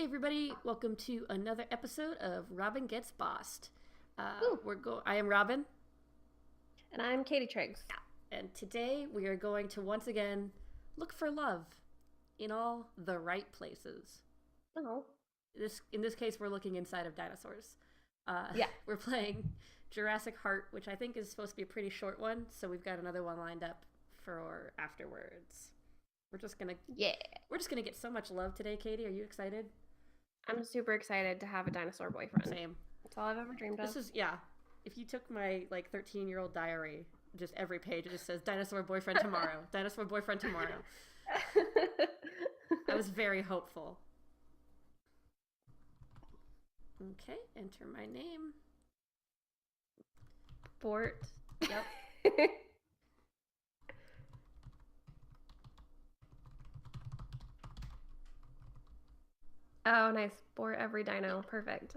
Hey everybody, welcome to another episode of Robin Gets Bossed. I am Robin, And I'm Katie Triggs. and today we are going to once again look for love in all the right places. Oh. In this case, we're looking inside of dinosaurs. Yeah. We're playing Jurassic Heart, which I think is supposed to be a pretty short one, so we've got another one lined up for afterwards. Yeah. We're just gonna get so much love today, Katie. Are you excited? I'm super excited to have a dinosaur boyfriend. Same. That's all I've ever dreamed of. This is yeah. If you took my 13-year-old diary, just every page it just says dinosaur boyfriend tomorrow, dinosaur boyfriend tomorrow. I was very hopeful. Okay, enter my name. Bort. Yep. Oh, nice. Bort every dino. Perfect.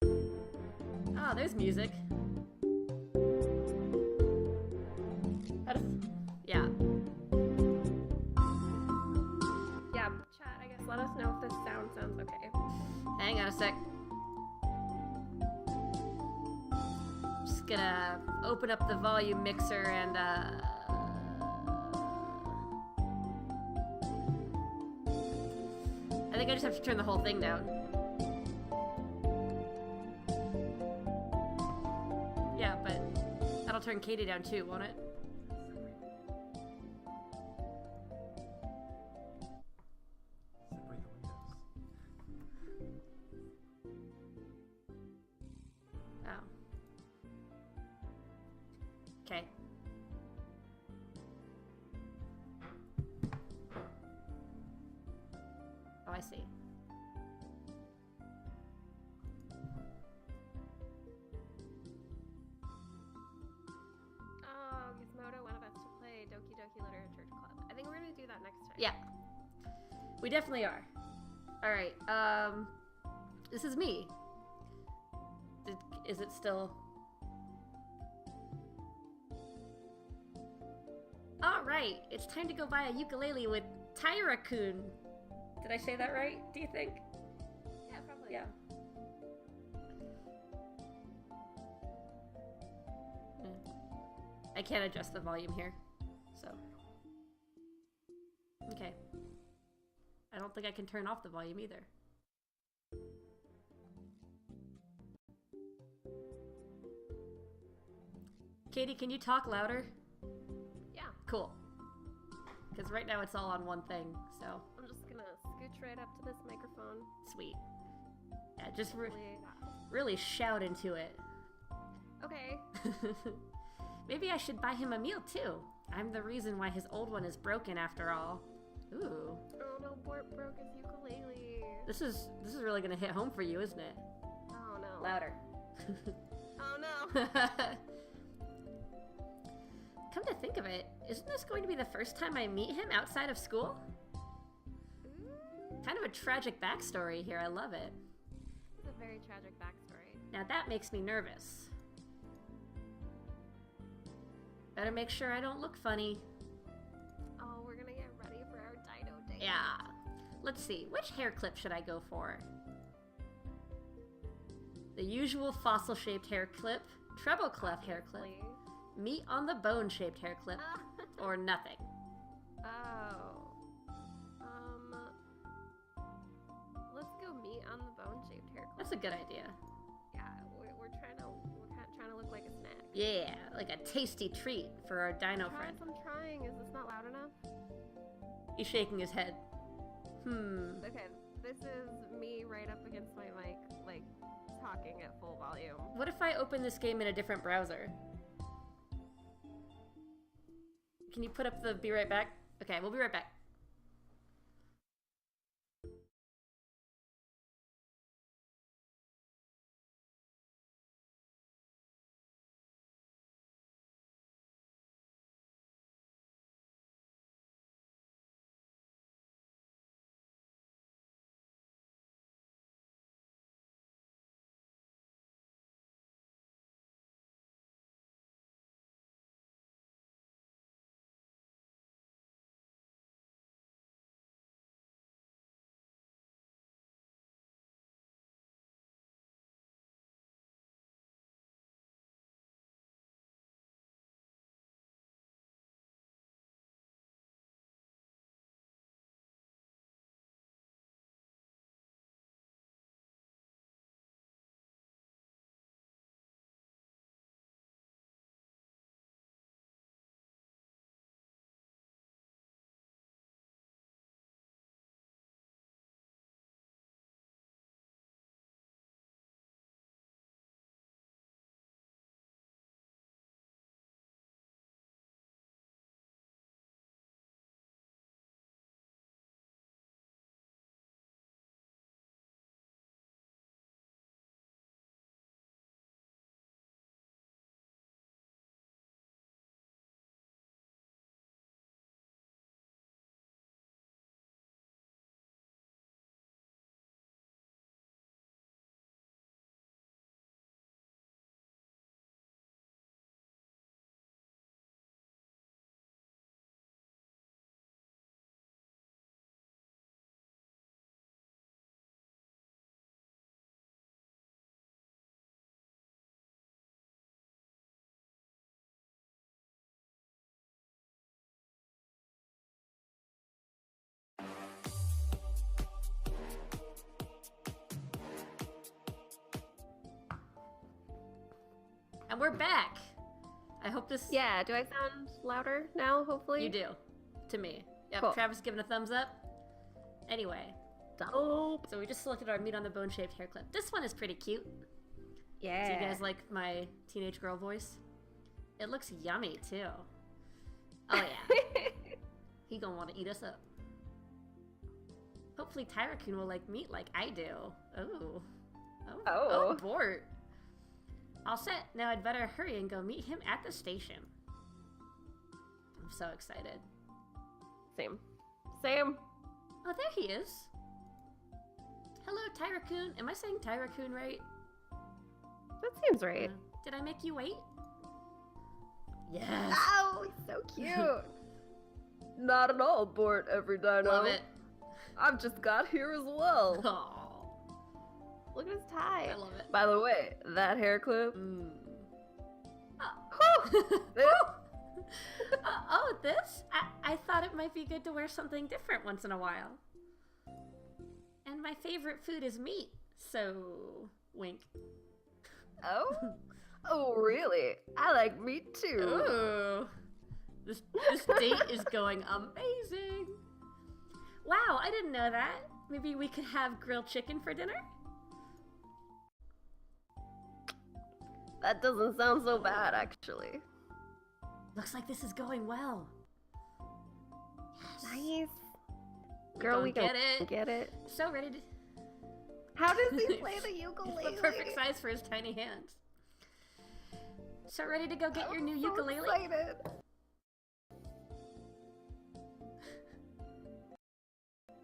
Oh, there's music. Yeah. Yeah, chat, I guess let us know if this sounds okay. Hang on a sec. Just gonna open up the volume mixer and I think I just have to turn the whole thing down. Yeah, but that'll turn Katie down too, won't it? Oh. Okay. Oh, I see. Oh, Gizmodo wanted us to play Doki Doki Literature Club. I think we're gonna do that next time. Yeah. We definitely are. Alright, this is me. Is it still... Alright, it's time to go buy a ukulele with Tyra-kun. Did I say that right, do you think? Yeah, probably. Yeah. I can't adjust the volume here, so... Okay. I don't think I can turn off the volume either. Katie, can you talk louder? Yeah. Cool. Because right now it's all on one thing, so... I'm just gonna scooch right up to this microphone. Sweet. Yeah, just Hopefully- really shout into it. Okay. Maybe I should buy him a meal too. I'm the reason why his old one is broken after all. Ooh. Oh no, Bort broke his ukulele. This is really gonna hit home for you, isn't it? Oh no. Louder. Oh no. Come to think of it, isn't this going to be the first time I meet him outside of school? Kind of a tragic backstory here, I love it. It's a very tragic backstory. Now that makes me nervous. Better make sure I don't look funny. Oh, we're gonna get ready for our dino date. Yeah. Let's see, which hair clip should I go for? The usual fossil-shaped hair clip, treble clef hair clip, meat on the bone-shaped hair clip, or nothing. Oh. Let's go meat on the bone-shaped hair clip. That's a good idea. Yeah, we're trying to look like a snack. Yeah, like a tasty treat for our dino friend. I'm trying. Is this not loud enough? He's shaking his head. Okay, this is me right up against my mic, like talking at full volume. What if I open this game in a different browser? Can you put up the be right back? Okay, we'll be right back. And we're back. I hope this... Yeah, do I sound louder now, hopefully? You do. To me. Yep, Cool. Travis giving a thumbs up. Anyway. Dope. So we just selected our meat on the bone-shaped hair clip. This one is pretty cute. Yeah. Do you guys like my teenage girl voice? It looks yummy, too. Oh, yeah. He gonna want to eat us up. Hopefully Tyra-kun will like meat like I do. Oh. Oh, Bort. All set. Now I'd better hurry and go meet him at the station. I'm so excited. Same. Oh, there he is. Hello, Tyra-kun. Am I saying Tyra-kun right? That seems right. Did I make you wait? Yes. Oh, he's so cute. Not at all, Bort, every dino. Love it. I've just got here as well. Oh, Look at his tie. I love it. By the way, that hair clip. Oh, this? I thought it might be good to wear something different once in a while. And my favorite food is meat, so wink. Oh? Oh, really? I like meat too. Ooh. This date is going amazing. Wow, I didn't know that. Maybe we could have grilled chicken for dinner? That doesn't sound so bad, actually. Looks like this is going well. Yes. Nice. Girl, we get it. So ready to... How does he play the ukulele? It's the perfect size for his tiny hands. So ready to go get your new ukulele? Excited.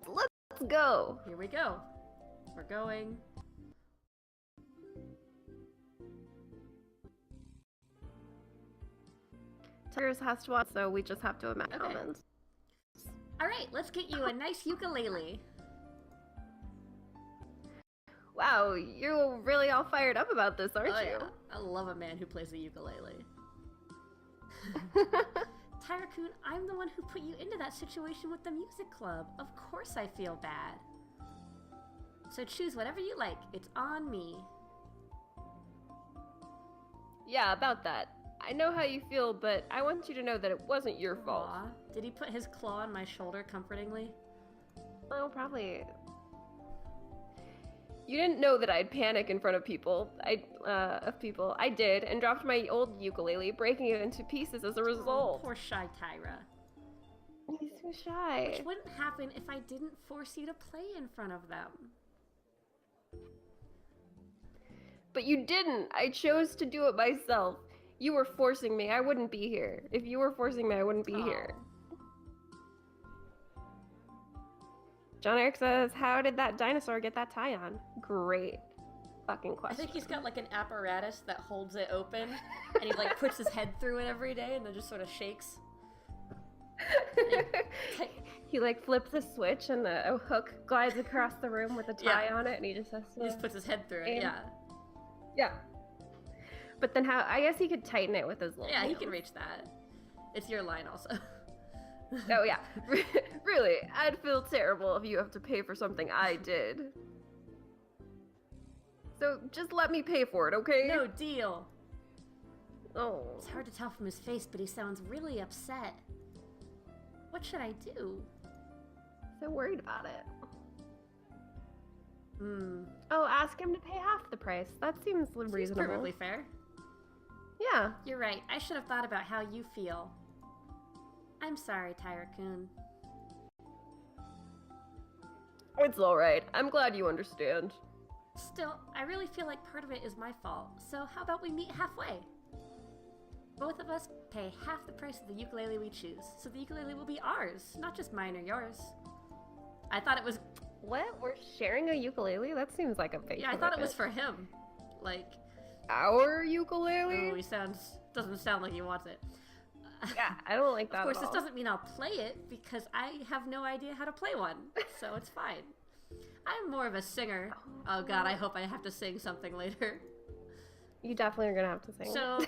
Let's go. Here we go. We're going. Tigers has to watch, so we just have to imagine Okay. comments. Alright, let's get you a nice ukulele. Wow, you're really all fired up about this, aren't Oh you? yeah, I love a man who plays the ukulele. Tyra-kun, I'm the one who put you into that situation with the music club. Of course I feel bad. So choose whatever you like. It's on me. Yeah, about that. I know how you feel, but I want you to know that it wasn't your fault. Aw, did he put his claw on my shoulder comfortingly? Well, probably. You didn't know that I'd panic in front of people. I did, and dropped my old ukulele, breaking it into pieces as a Oh, result. poor shy Tyra. He's so shy. Which wouldn't happen if I didn't force you to play in front of them. But you didn't. I chose to do it myself. You were forcing me. I wouldn't be here. If you were forcing me, I wouldn't be here. John Eric says, how did that dinosaur get that tie on? Great fucking I question. think he's got like an apparatus that holds it open, and he like puts his head through it every day, and then just sort of shakes. He like flips a switch, and a hook glides across the room with a tie on it, and he just has to... He just puts his head through it, yeah. Yeah. But then how... I guess he could tighten it with his little Yeah, he hands. can reach that. It's your line also. Oh yeah. Really, I'd feel terrible if you have to pay for something I did. So just let me pay for it, okay? No deal. Oh. It's hard to tell from his face, but he sounds really upset. What should I do? So worried about it. Hmm. Oh, ask him to pay half the price. That seems reasonable. Perfectly fair. Yeah. You're right. I should have thought about how you feel. I'm sorry, Tyra-kun. It's alright. I'm glad you understand. Still, I really feel like part of it is my fault, so how about we meet halfway? Both of us pay half the price of the ukulele we choose, so the ukulele will be ours, not just mine or yours. I thought it was... What? We're sharing a ukulele? That seems like a big Yeah, I thought it was for him. Like... Our ukulele? Oh, he doesn't sound like he wants it. Yeah, I don't like that Of course, at this all. doesn't mean I'll play it, because I have no idea how to play one, so it's fine. I'm more of a singer. Oh god, I hope I have to sing something later. You definitely are gonna have to sing. So,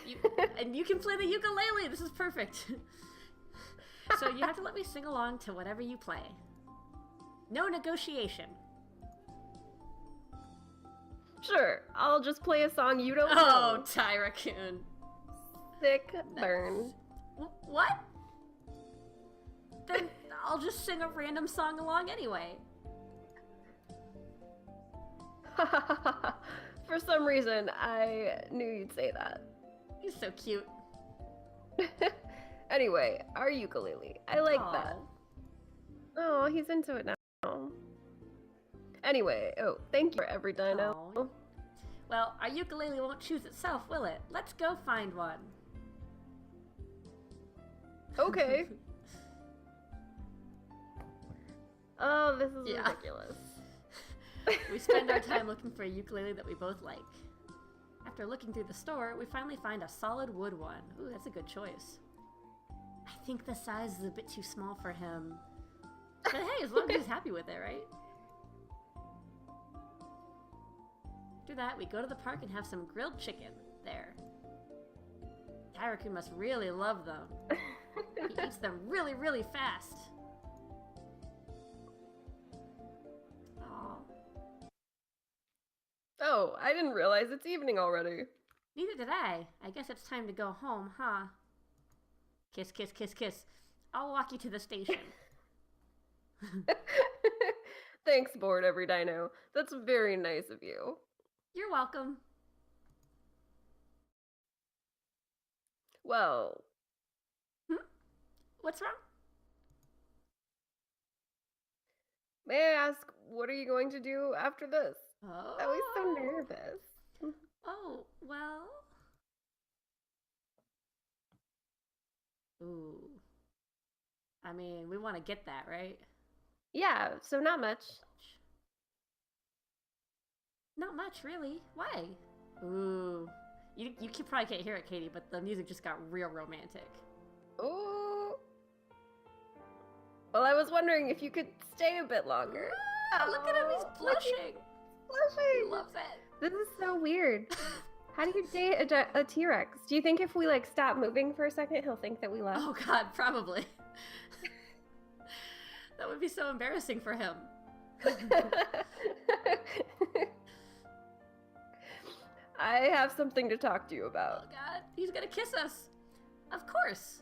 and you can play the ukulele, this is perfect. So you have to let me sing along to whatever you play. No negotiation. Sure, I'll just play a song you don't Oh, know. Tyra-kun. Sick burn. What? Then I'll just sing a random song along anyway. For some reason, I knew you'd say that. He's so cute. Anyway, our ukulele. I like that. Oh, he's into it now. Anyway, thank you for every dino. Aw. Well, our ukulele won't choose itself, will it? Let's go find one. Okay. Oh, this is Yeah. ridiculous. We spend our time looking for a ukulele that we both like. After looking through the store, we finally find a solid wood one. Ooh, that's a good choice. I think the size is a bit too small for him. But hey, as long as he's happy with it, right? After that, we go to the park and have some grilled chicken there. Tyra-kun must really love them. He eats them really, really fast. Aw. Oh, I didn't realize it's evening already. Neither did I. I guess it's time to go home, huh? Kiss, kiss, kiss, kiss. I'll walk you to the station. Thanks, Bored Every Dino. That's very nice of you. You're welcome. Well, What's wrong? may I ask, what are you going to do after this? Oh. I was so nervous. Oh, well. Ooh. I mean, we want to get that, right? Yeah, so not much. Not much, really. Why? Ooh. You probably can't hear it, Katie, but the music just got real romantic. Ooh. Well, I was wondering if you could stay a bit longer. Ah, look at him, he's blushing. He loves it. This is so weird. How do you date a T-Rex? Do you think if we like stop moving for a second, he'll think that we left? Oh god, probably. That would be so embarrassing for him. I have something to talk to you Oh about. god, he's gonna kiss us. Of course.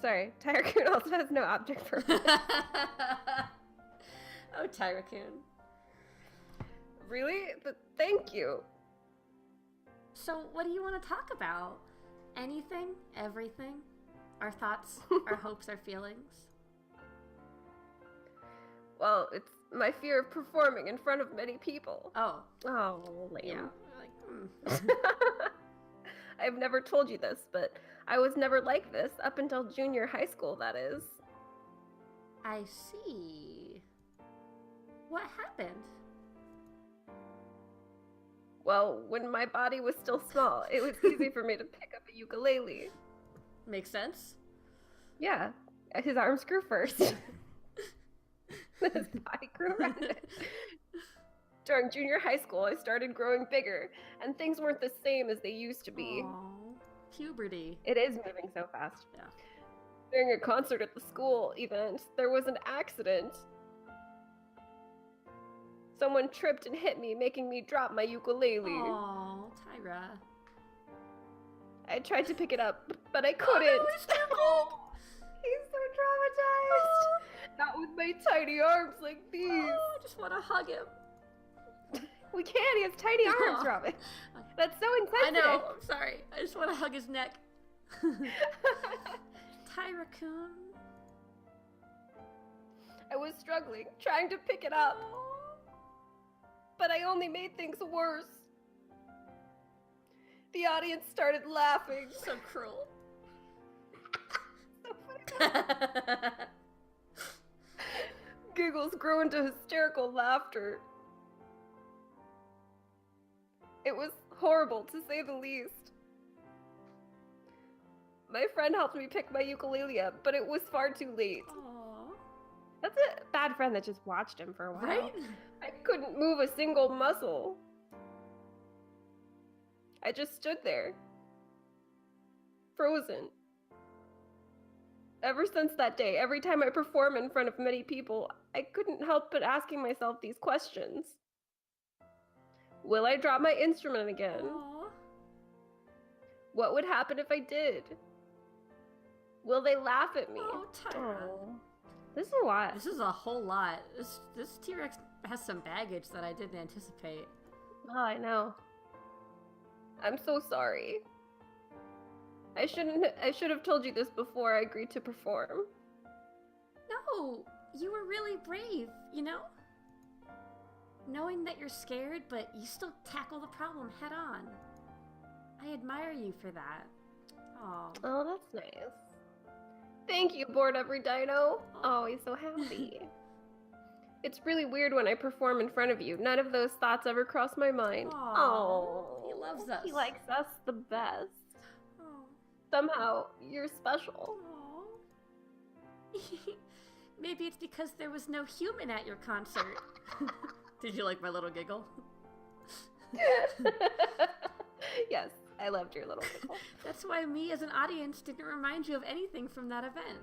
Sorry, Tyra-kun also has no object for me. Oh, Tyra-kun. Really? But thank you. So, what do you want to talk about? Anything? Everything? Our thoughts, our hopes, our feelings? Well, it's my fear of performing in front of many people. Oh, Oh, lame. yeah. I've never told you this, but I was never like this up until junior high school, that is. I see. What happened? Well, when my body was still small, it was easy for me to pick up a ukulele. Makes sense. Yeah, his arms grew first. His body grew around it. During junior high school, I started growing bigger, and things weren't the same as they used to be. Aww, puberty. It is moving so fast. Yeah. During a concert at the school event, there was an accident. Someone tripped and hit me, making me drop my ukulele. Aww, Tyra. I tried to pick it up, but I couldn't. Oh, no, he's too cold. He's so traumatized. Not with my tiny arms like these. Oh, I just want to hug him. We can't. He has tiny arms, Oh. Robin. That's so insensitive. I know. I'm sorry. I just want to hug his neck. Tyra-kun. I was struggling, trying to pick it up, but I only made things worse. The audience started laughing. So cruel. So funny. Giggles grew into hysterical laughter. It was horrible, to say the least. My friend helped me pick my ukulele up, but it was far too late. Aww. That's a bad friend that just watched him for a while. Right? I couldn't move a single muscle. I just stood there, frozen. Ever since that day, every time I perform in front of many people, I couldn't help but asking myself these questions. Will I drop my instrument again? Aww. What would happen if I did? Will they laugh at me? Oh, Tyra. Oh. This is a lot. This is a whole lot. This T-Rex has some baggage that I didn't anticipate. Oh, I know. I'm so sorry. I should have told you this before I agreed to perform. No, you were really brave, you know? Knowing that you're scared, but you still tackle the problem head on. I admire you for that. Aw. Oh, that's nice. Thank you, Bored Every Dino. Oh, he's so happy. It's really weird when I perform in front of you. None of those thoughts ever cross my mind. Oh, he loves us. He likes us the best. Oh. Somehow, you're special. Maybe it's because there was no human at your concert. Did you like my little giggle? Yes, I loved your little giggle. That's why me as an audience didn't remind you of anything from that event.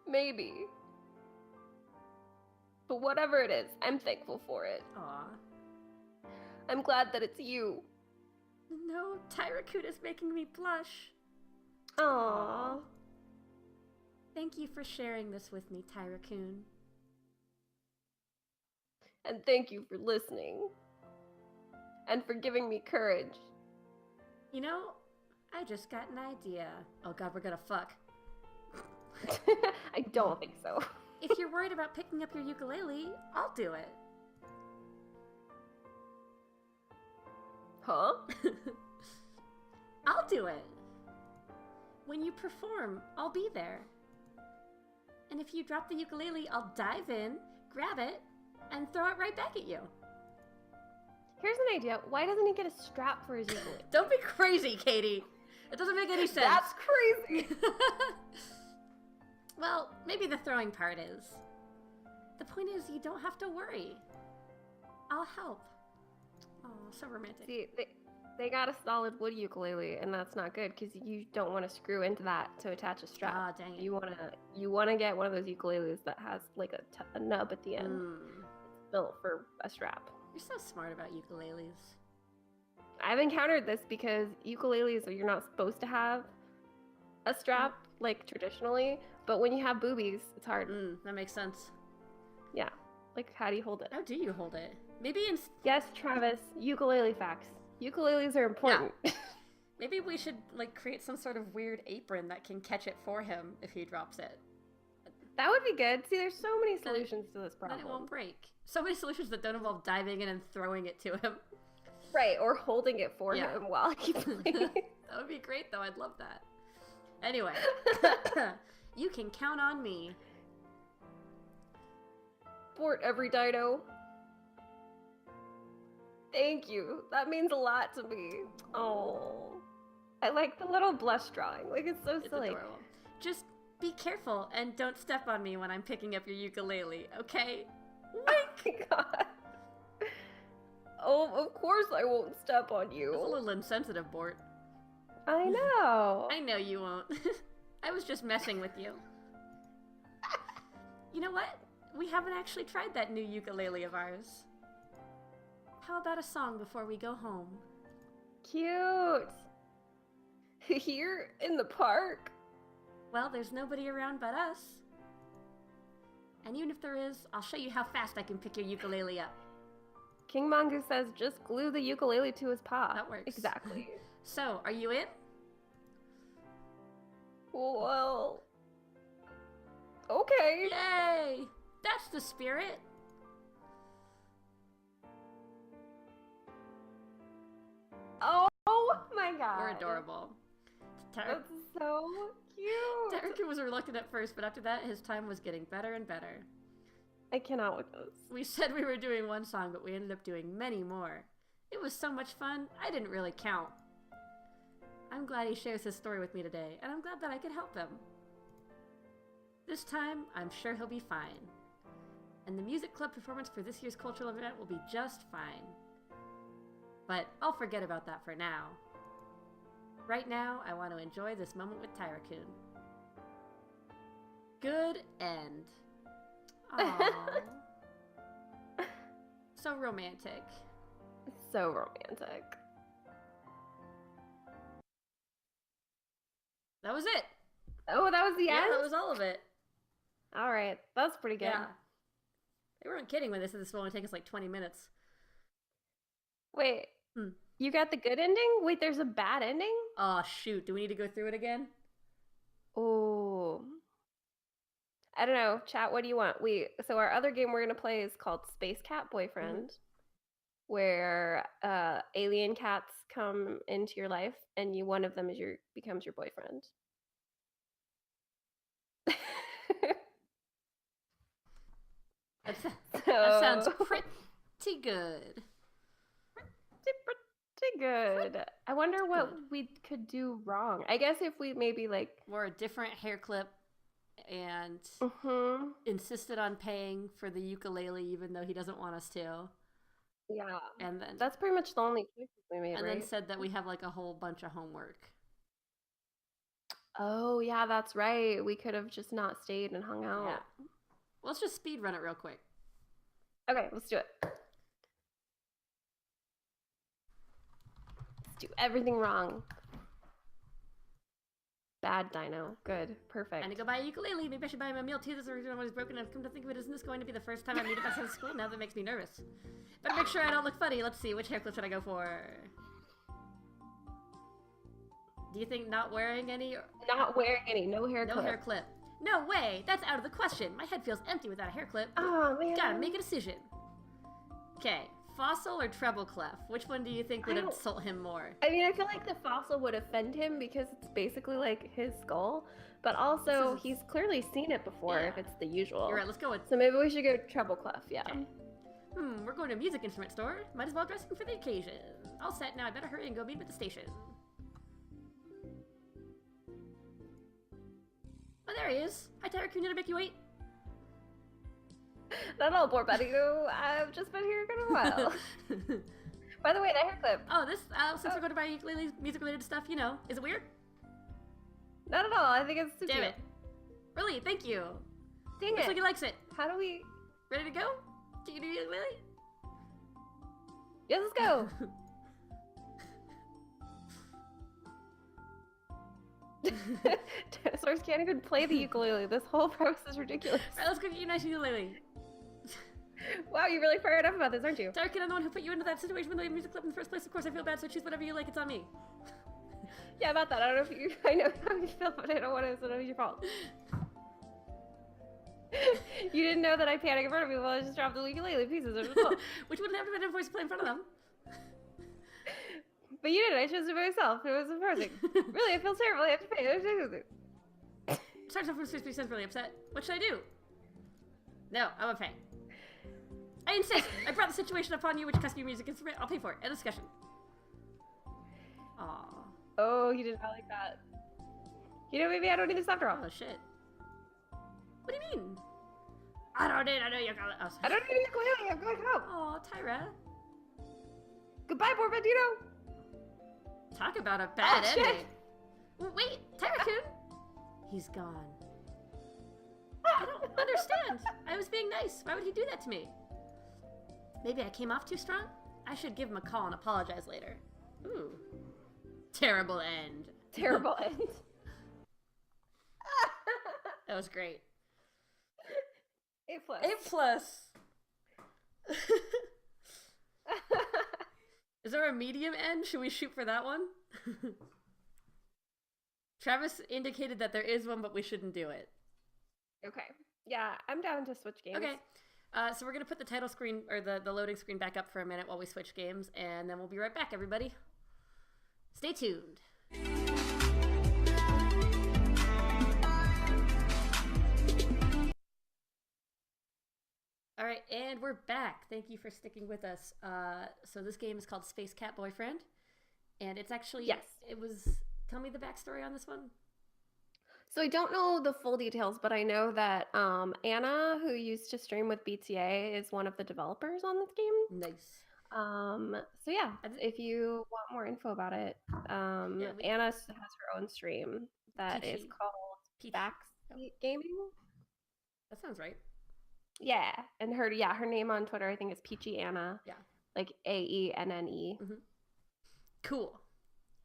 Maybe. But whatever it is, I'm thankful for it. Aw. I'm glad that it's you. No, Tyra-kun is making me blush. Aww. Thank you for sharing this with me, Tyra-kun. And thank you for listening. And for giving me courage. You know, I just got an idea. Oh god, we're gonna fuck. I don't think so. If you're worried about picking up your ukulele, I'll do it. Huh? I'll do it. When you perform, I'll be there. And if you drop the ukulele, I'll dive in, grab it, and throw it right back at you. Here's an idea. Why doesn't he get a strap for his ukulele? Don't be crazy, Katie. It doesn't make any sense. That's crazy. Well, maybe the throwing part is. The point is, you don't have to worry. I'll help. Oh, so romantic. See, they got a solid wood ukulele, and that's not good because you don't want to screw into that to attach a strap. Ah, dang it. You wanna get one of those ukuleles that has like a nub at the end. It's built for a strap. You're so smart about ukuleles. I've encountered this because ukuleles you're not supposed to have a strap like traditionally, but when you have boobies, it's hard. That makes sense. Yeah. Like, how do you hold it? How do you hold it? Maybe in... Yes, Travis, ukulele facts. Ukuleles are important. Yeah. Maybe we should, like, create some sort of weird apron that can catch it for him if he drops it. That would be good. See, there's so many solutions to this problem. Then it won't break. So many solutions that don't involve diving in and throwing it to him. Right, or holding it for him while he's playing. That would be great, though. I'd love that. Anyway, you can count on me. Sport every dino. Thank you. That means a lot to me. Oh, I like the little blush drawing. Like, it's so silly. Adorable. Just be careful and don't step on me when I'm picking up your ukulele, okay? Wink! Oh my god. Oh, of course I won't step on you. That's a little insensitive, Bort. I know. I know you won't. I was just messing with you. You know what? We haven't actually tried that new ukulele of ours. How about a song before we go home? Cute. Here in the park? Well, there's nobody around but us. And even if there is, I'll show you how fast I can pick your ukulele up. King Mongoose says just glue the ukulele to his paw. That works. Exactly. So, are you in? Well... Okay. Yay! That's the spirit! Oh my god. We're adorable. That's so cute. Derek was reluctant at first, but after that, his time was getting better and better. I cannot with those. We said we were doing one song, but we ended up doing many more. It was so much fun, I didn't really count. I'm glad he shares his story with me today, and I'm glad that I could help him. This time, I'm sure he'll be fine. And the music club performance for this year's cultural event will be just fine. But I'll forget about that for now. Right now, I want to enjoy this moment with Tyra-kun. Good end. Aww. So romantic. So romantic. That was it. Oh, that was the Yeah, end? that was all of it. All right, that's pretty good. Yeah. They weren't kidding when they said this will only take us like 20 minutes. Wait, Hmm. you got the good ending? Wait, there's a bad ending? Oh, shoot. Do we need to go through it again? Oh. I don't know. Chat, what do you want? So our other game we're gonna play is called Spacecat Boyfriend, where alien cats come into your life and one of them becomes your boyfriend. That sounds pretty good. Pretty good. I wonder what we could do wrong. I guess if we maybe like wore a different hair clip and insisted on paying for the ukulele even though he doesn't want us to. Yeah. And then that's pretty much the only choices we made, and right? then said that we have like a whole bunch of homework. Oh, yeah, that's right. We could have just not stayed and hung out. Yeah. Well, let's just speed run it real quick. Okay, let's do it. Let's do everything wrong. Bad dino. Good. Perfect. And to go buy a ukulele. Maybe I should buy him a meal too. This original one is broken. I've come to think of it, isn't this going to be the first time I meet him outside of school? Now that makes me nervous. Better make sure I don't look funny. Let's see, which hair clip should I go for? Do you think not wearing any? Not wearing any. No hair clip. No hair clip. No way! That's out of the question. My head feels empty without a hair clip. Oh, man. Gotta make a decision. Okay, fossil or treble clef? Which one do you think would insult him more? I mean, I feel like the fossil would offend him because it's basically like his skull, but also he's clearly seen it before if it's the usual. You're right, let's go with... So maybe we should go treble clef, yeah. Okay. We're going to a music instrument store. Might as well dressing for the occasion. All set now, I better hurry and go meet him at the station. Oh, there he is. Hi, Tyra-kun, did I make you wait? Not all, poor buddy. I've just been here a while. By the way, that hair clip. Oh, this, since we're going to buy ukulele music-related stuff, you know, is it weird? Not at all. I think it's super Damn it. Really, thank you. Dang Looks it. like he likes it. How do we... Ready to go? Can you do ukulele? Yes, let's go. Dinosaurs can't even play the ukulele. This whole premise is ridiculous. Alright, let's go get you a nice ukulele. Wow, you're really fired up about this, aren't you? Tyra-kun, I'm the one who put you into that situation with the music clip in the first place. Of course, I feel bad, so choose whatever you like. It's on me. Yeah, about that. I don't know if you... I know how you feel, but I don't want to... So it's your fault. You didn't know that I panicked in front of people. I just dropped the ukulele pieces. Which wouldn't have been a voice to play in front of them. But you didn't. I chose it myself. It was embarrassing. Really, I feel terrible. I have to pay. Sorry, someone from sounds really upset. What should I do? No, I won't pay. I insist. I brought the situation upon you, which cost me music instrument. I'll pay for it. End of discussion. Aww. Oh, he did not like that. You know, maybe I don't need this after all. Oh, shit. What do you mean? I don't need. I know you're going. Oh, I don't need a ukulele. I'm going home. Aw, Tyra. Goodbye, poor Bandito. Talk about a bad ending. Wait, Tyra-kun. He's gone. I don't understand. I was being nice. Why would he do that to me? Maybe I came off too strong? I should give him a call and apologize later. Ooh. Terrible end. Terrible end. That was great. A plus. A plus. Is there a medium end? Should we shoot for that one? Travis indicated that there is one, but we shouldn't do it. Okay. Yeah, I'm down to switch games. Okay. So we're going to put the title screen, or the loading screen back up for a minute while we switch games, and then we'll be right back, everybody. Stay tuned. All right, and we're back. Thank you for sticking with us. So this game is called Spacecat Boyfriend, and it's actually... Yes. It was... Tell me the backstory on this one. So I don't know the full details, but I know that Anna, who used to stream with BTA, is one of the developers on this game. Nice. So yeah, if you want more info about it, Anna has her own stream that is called Backseat Gaming. That sounds right. Yeah, and her name on Twitter I think is Peachy Anna. Yeah. Like AENNE. Mm-hmm. Cool.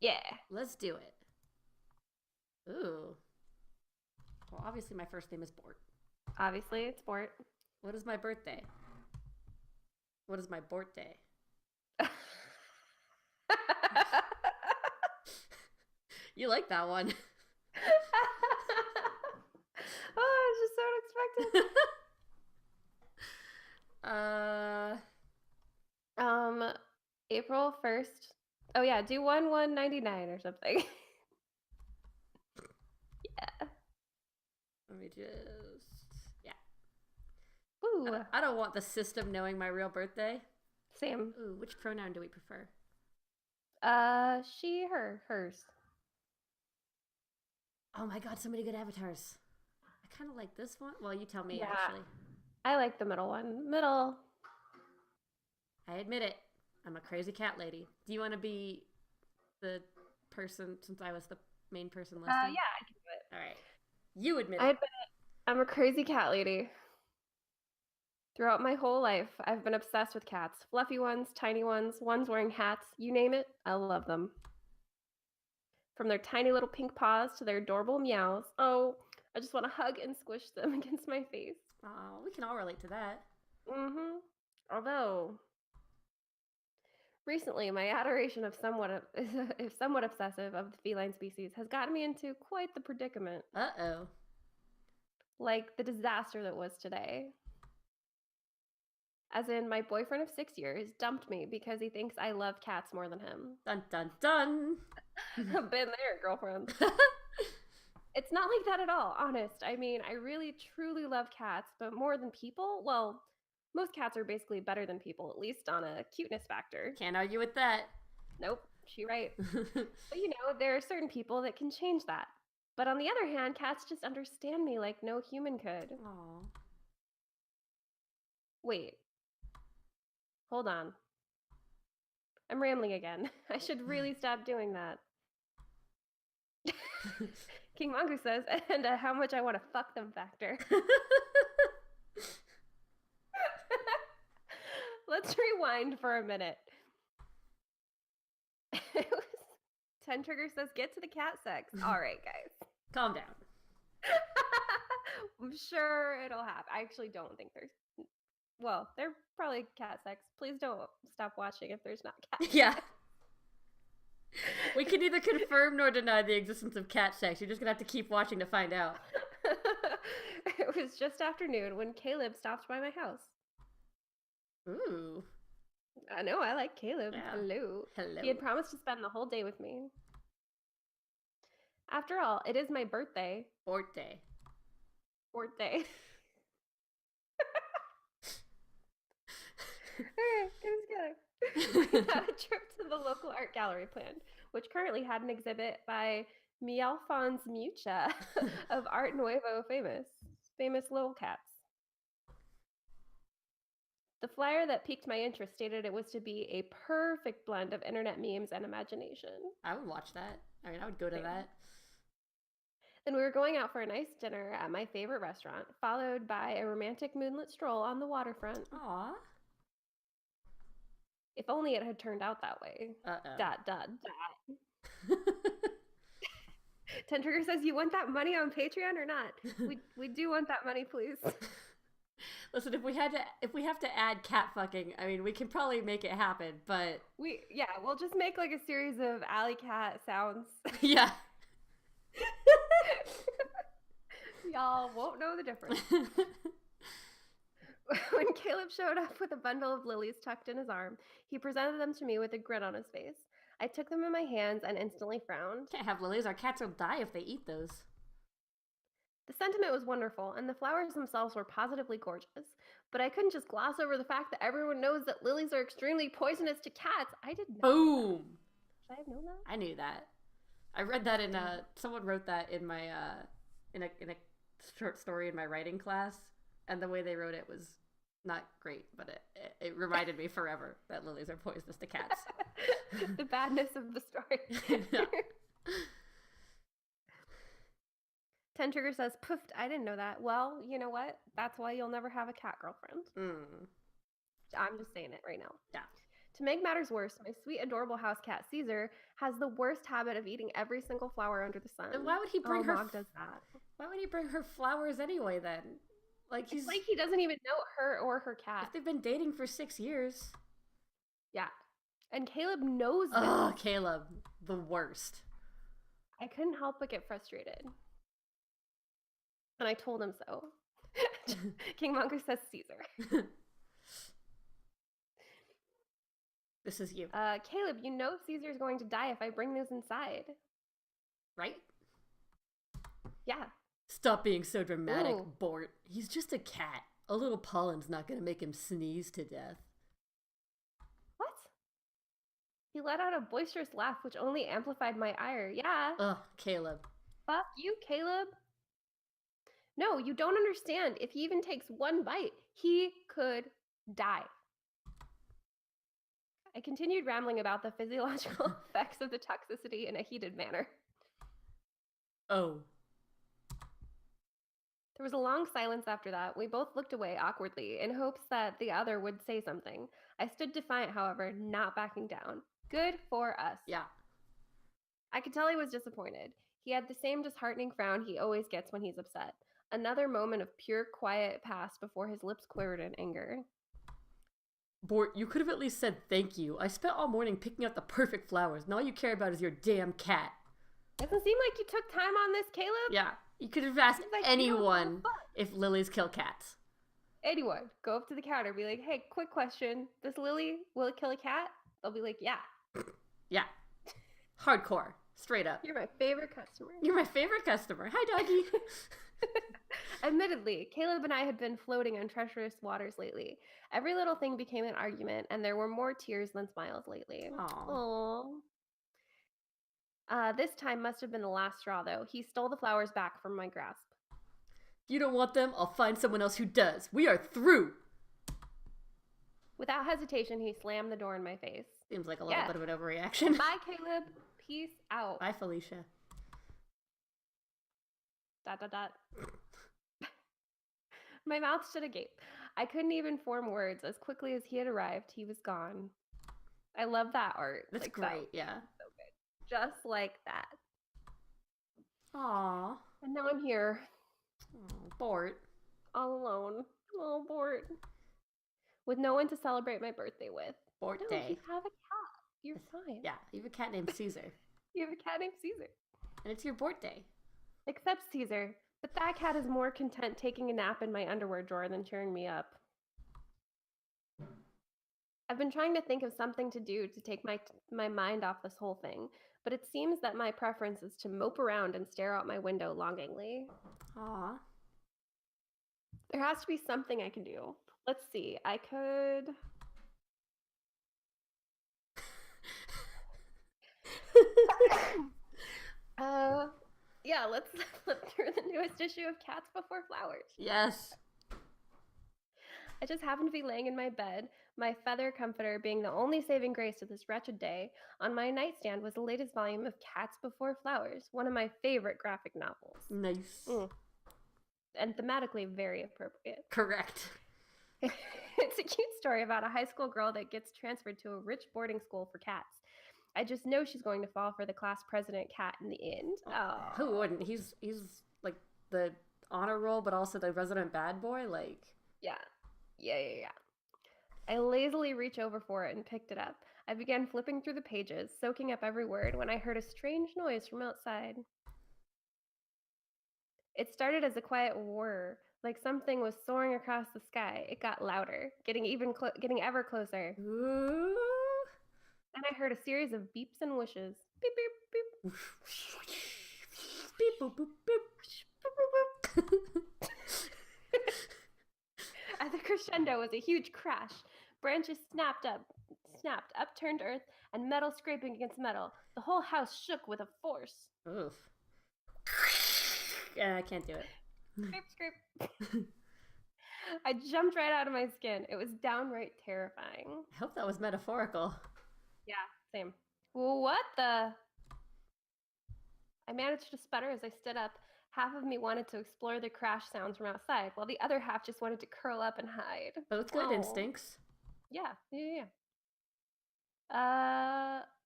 Yeah. Let's do it. Ooh. Well, obviously my first name is Bort. Obviously, it's sport. What is my birthday? What is my Bort day? You like that one? Oh, it's just so unexpected. April 1st. Oh yeah, do 1/1/99 or something. Yeah. Let me just. Yeah. Ooh. I don't want the system knowing my real birthday. Same. Ooh, which pronoun do we prefer? She, her, hers. Oh my god, so many good avatars. I kind of like this one. Well, you tell me, Yeah. actually. I like the middle one. Middle. I admit it. I'm a crazy cat lady. Do you want to be the person, since I was the main person last time? Yeah, I can do it. All right. You admit I it. admit it. I'm a crazy cat lady. Throughout my whole life, I've been obsessed with cats. Fluffy ones, tiny ones wearing hats. You name it, I love them. From their tiny little pink paws to their adorable meows. Oh, I just want to hug and squish them against my face. Oh, we can all relate to that. Mm-hmm. Although, recently, my adoration of somewhat obsessive of the feline species has gotten me into quite the predicament. Uh-oh. Like the disaster that was today. As in, my boyfriend of 6 years dumped me because he thinks I love cats more than him. Dun dun dun. I've been there, girlfriend. It's not like that at all, honest. I mean, I really truly love cats, but more than people, well, most cats are basically better than people, at least on a cuteness factor. Can't argue with that. Nope, she right. But you know, there are certain people that can change that. But on the other hand, cats just understand me like no human could. Aww. Wait. Hold on. I'm rambling again. I should really stop doing that. King Mongoose says, and how much I want to fuck them factor. Let's rewind for a minute. 10 Trigger says, get to the cat sex. All right, guys. Calm down. I'm sure it'll happen. I actually don't think there's. Well, they're probably cat sex. Please don't stop watching if there's not cat sex. Yeah. We can neither confirm nor deny the existence of cat sex. You're just gonna have to keep watching to find out. It was just afternoon when Caleb stopped by my house. Ooh. I know, I like Caleb. Yeah. Hello. Hello. He had promised to spend the whole day with me. After all, it is my birthday. Birthday. Birthday. Okay, get it together. We had a trip to the local art gallery planned, which currently had an exhibit by Mialphonse Mucha of Art Nuevo famous little cats. The flyer that piqued my interest stated it was to be a perfect blend of internet memes and imagination. I would watch that. I mean, I would go to that. Then we were going out for a nice dinner at my favorite restaurant, followed by a romantic moonlit stroll on the waterfront. Aww. If only it had turned out that way. Uh-oh. ... 10 Trigger says, you want that money on Patreon or not? We do want that money, please. Listen, if we have to add cat fucking, I mean, we can probably make it happen, but we'll just make like a series of alley cat sounds. Yeah. Y'all won't know the difference. When Caleb showed up with a bundle of lilies tucked in his arm, he presented them to me with a grin on his face. I took them in my hands and instantly frowned. Can't have lilies. Our cats will die if they eat those. The sentiment was wonderful, and the flowers themselves were positively gorgeous. But I couldn't just gloss over the fact that everyone knows that lilies are extremely poisonous to cats. I did not. Boom! Should I have known that? I knew that. I read that in someone wrote that in my in a short story in my writing class, and the way they wrote it was not great, but it reminded me forever that lilies are poisonous to cats. The badness of the story. Yeah. Trigger says, "Poofed, I didn't know that." Well, you know what? That's why you'll never have a cat girlfriend. I'm just saying it right now. Yeah. To make matters worse, my sweet, adorable house cat Caesar has the worst habit of eating every single flower under the sun. Then why would he bring her? Mog does that. Why would he bring her flowers anyway? Then, like It's like he doesn't even know her or her cat. If they've been dating for 6 years. Yeah, and Caleb knows this. Oh, Caleb, the worst. I couldn't help but get frustrated, and I told him so. King Mongoose says Caesar. This is you. Caleb, you know Caesar's going to die if I bring those inside. Right? Yeah. Stop being so dramatic, Ooh. Bort. He's just a cat. A little pollen's not gonna make him sneeze to death. What? He let out a boisterous laugh which only amplified my ire. Yeah. Ugh, Caleb. Fuck you, Caleb. No, you don't understand. If he even takes one bite, he could die. I continued rambling about the physiological effects of the toxicity in a heated manner. Oh. There was a long silence after that. We both looked away awkwardly in hopes that the other would say something. I stood defiant, however, not backing down. Good for us. Yeah. I could tell he was disappointed. He had the same disheartening frown he always gets when he's upset. Another moment of pure quiet passed before his lips quivered in anger. Bort, you could have at least said thank you. I spent all morning picking out the perfect flowers, and all you care about is your damn cat. Doesn't seem like you took time on this, Caleb. Yeah, you could have asked anyone if lilies kill cats. Anyone. Go up to the counter, be like, hey, quick question. This lily, will it kill a cat? They'll be like, yeah. Yeah. Hardcore. Straight up. You're my favorite customer. You're my favorite customer. Hi, doggy. Admittedly, Caleb and I had been floating on treacherous waters lately. Every little thing became an argument, and there were more tears than smiles lately. Aww. This time must have been the last straw, though. He stole the flowers back from my grasp. If you don't want them, I'll find someone else who does. We are through. Without hesitation, he slammed the door in my face. Seems like a little bit of an overreaction. Bye, Caleb. Peace out. Bye, Felicia. ... My mouth stood agape. I couldn't even form words. As quickly as he had arrived, he was gone. I love that art. That's like, great, that yeah. So good. Just like that. Aww. And now I'm here. Oh, Bort. All alone. Oh, Bort. With no one to celebrate my birthday with. Bort No, Day. you have a cat. You're fine. Yeah, you have a cat named Caesar. You have a cat named Caesar. And it's your Bort Day. Except Caesar. But that cat is more content taking a nap in my underwear drawer than cheering me up. I've been trying to think of something to do to take my mind off this whole thing, but it seems that my preference is to mope around and stare out my window longingly. Aww. There has to be something I can do. Let's see. I could... Yeah, let's flip through the newest issue of Cats Before Flowers. Yes. I just happened to be laying in my bed, my feather comforter being the only saving grace to this wretched day. On my nightstand was the latest volume of Cats Before Flowers, one of my favorite graphic novels. Nice. And thematically very appropriate. Correct. It's a cute story about a high school girl that gets transferred to a rich boarding school for cats. I just know she's going to fall for the class president cat in the end. Oh. Who wouldn't? He's like the honor roll, but also the resident bad boy. Like, yeah. I lazily reached over for it and picked it up. I began flipping through the pages, soaking up every word, when I heard a strange noise from outside. It started as a quiet whir, like something was soaring across the sky. It got louder, getting ever closer. ooh. Then I heard a series of beeps and whooshes. Beep, beep, beep. Beep, boop, boop, boop. At the crescendo was a huge crash. Branches snapped, upturned earth, and metal scraping against metal. The whole house shook with a force. Oof. Yeah, I can't do it. Scrape. I jumped right out of my skin. It was downright terrifying. I hope that was metaphorical. Yeah, same. What the? I managed to sputter as I stood up, Half of me wanted to explore the crash sounds from outside, while the other half just wanted to curl up and hide. Both good instincts. Yeah.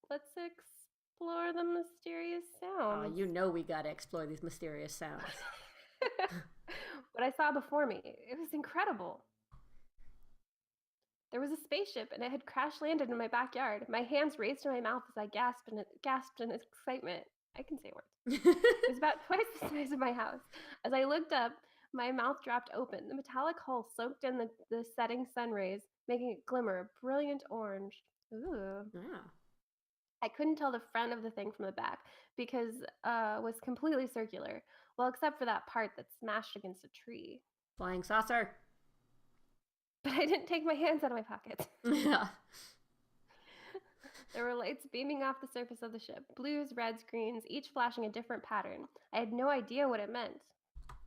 Let's explore the mysterious sounds. You know we gotta explore these mysterious sounds. What I saw before me, it was incredible. There was a spaceship, and it had crash landed in my backyard. My hands raised to my mouth as I gasped in excitement. I can say words. It was about twice the size of my house. As I looked up, my mouth dropped open. The metallic hull soaked in the setting sun rays, making it glimmer a brilliant orange. Ooh. Yeah. I couldn't tell the front of the thing from the back because it was completely circular. Well, except for that part that smashed against a tree. Flying saucer. But I didn't take my hands out of my pockets. Yeah. There were lights beaming off the surface of the ship, blues, reds, greens, each flashing a different pattern. I had no idea what it meant.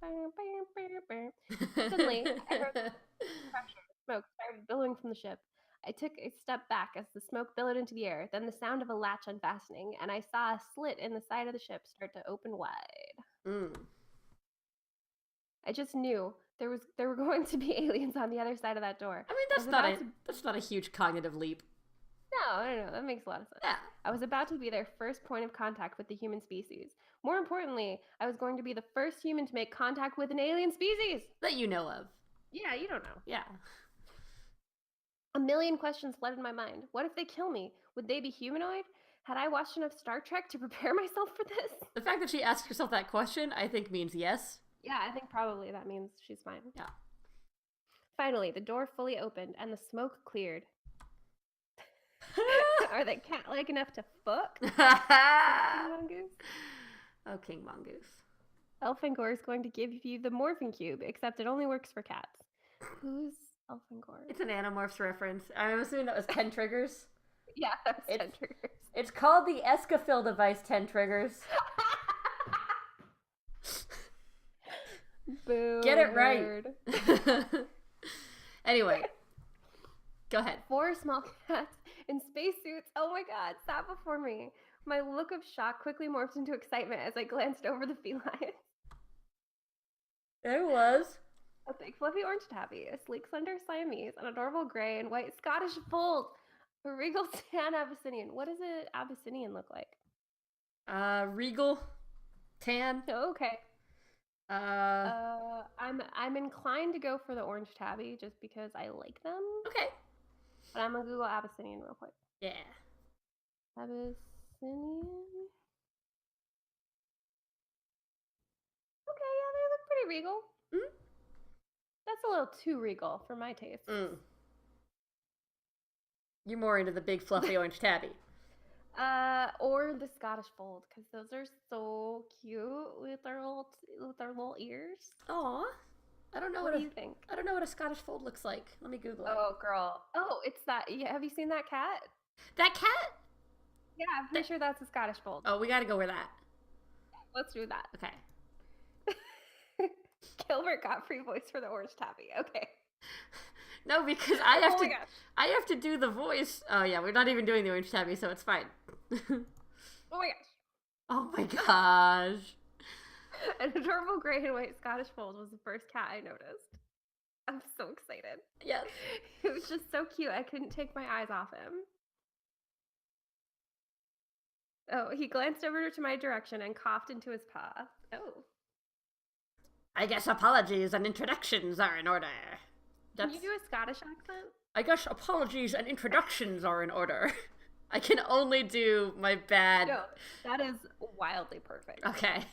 Suddenly, I heard pressure. Smoke started billowing from the ship. I took a step back as the smoke billowed into the air, then the sound of a latch unfastening, and I saw a slit in the side of the ship start to open wide. I just knew there were going to be aliens on the other side of that door. I mean, that's not a huge cognitive leap. No, that makes a lot of sense. Yeah. I was about to be their first point of contact with the human species. More importantly, I was going to be the first human to make contact with an alien species. That you know of. Yeah, you don't know. Yeah. A million questions flooded my mind. What if they kill me? Would they be humanoid? Had I watched enough Star Trek to prepare myself for this? The fact that she asked herself that question, I think, means yes. Yeah, I think probably that means she's fine. Yeah. Finally, the door fully opened and the smoke cleared. Are they cat-like enough to fuck? Mongoose? Oh, King Mongoose. Elfangor is going to give you the morphing cube, except it only works for cats. Who's Elfangor? It's an Animorphs reference. I'm assuming that was 10 triggers. Yeah, that was 10 triggers. It's called the Escafil device 10 triggers. Boo. Get it nerd. right. Anyway, go ahead. 4 small cats in spacesuits. Oh my god, sat before me. My look of shock quickly morphed into excitement as I glanced over the feline. There was A big fluffy orange tabby, a sleek slender Siamese, an adorable gray and white Scottish fold, a regal tan Abyssinian. What does an Abyssinian look like? regal, tan. Oh, okay. I'm inclined to go for the orange tabby just because I like them. Okay. But I'm gonna Google Abyssinian real quick. Yeah. Abyssinian. Okay, yeah, they look pretty regal. Mm. That's a little too regal for my taste. You're more into the big fluffy orange tabby. Or the Scottish fold, because those are so cute with their little ears. Aw. I don't know what do you think? I don't know what a Scottish fold looks like. Let me Google it. Oh, girl. Oh, it's that. Yeah, have you seen that cat? That cat? Yeah, I'm pretty sure that's a Scottish fold. Oh, we gotta go with that. Let's do that. Okay. Gilbert Godfrey voice for the orange tabby. Okay. No, because I have to do the voice. Oh yeah, we're not even doing the orange tabby, so it's fine. Oh my gosh. Oh my gosh. An adorable gray and white Scottish fold was the first cat I noticed. I'm so excited. Yes. It was just so cute. I couldn't take my eyes off him. Oh, he glanced over to my direction and coughed into his paw. Oh. I guess apologies and introductions are in order. Can you do a Scottish accent? I guess apologies and introductions are in order. I can only do my bad. No, that is wildly perfect. Okay.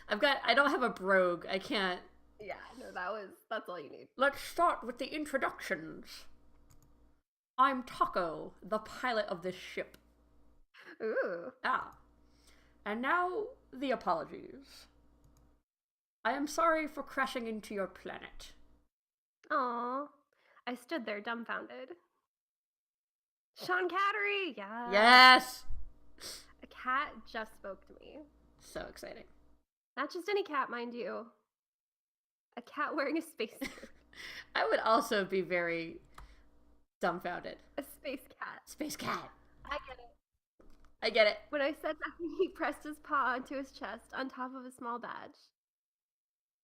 I don't have a brogue. I can't. Yeah, no, that's all you need. Let's start with the introductions. I'm Taco, the pilot of this ship. Ooh. Ah. And now, the apologies. I am sorry for crashing into your planet. Aw. I stood there dumbfounded. Sean Cattery! Yeah. Yes! A cat just spoke to me. So exciting. Not just any cat, mind you. A cat wearing a spacesuit. I would also be very dumbfounded. A space cat. Space cat. I get it. I get it. When I said that, he pressed his paw onto his chest on top of a small badge.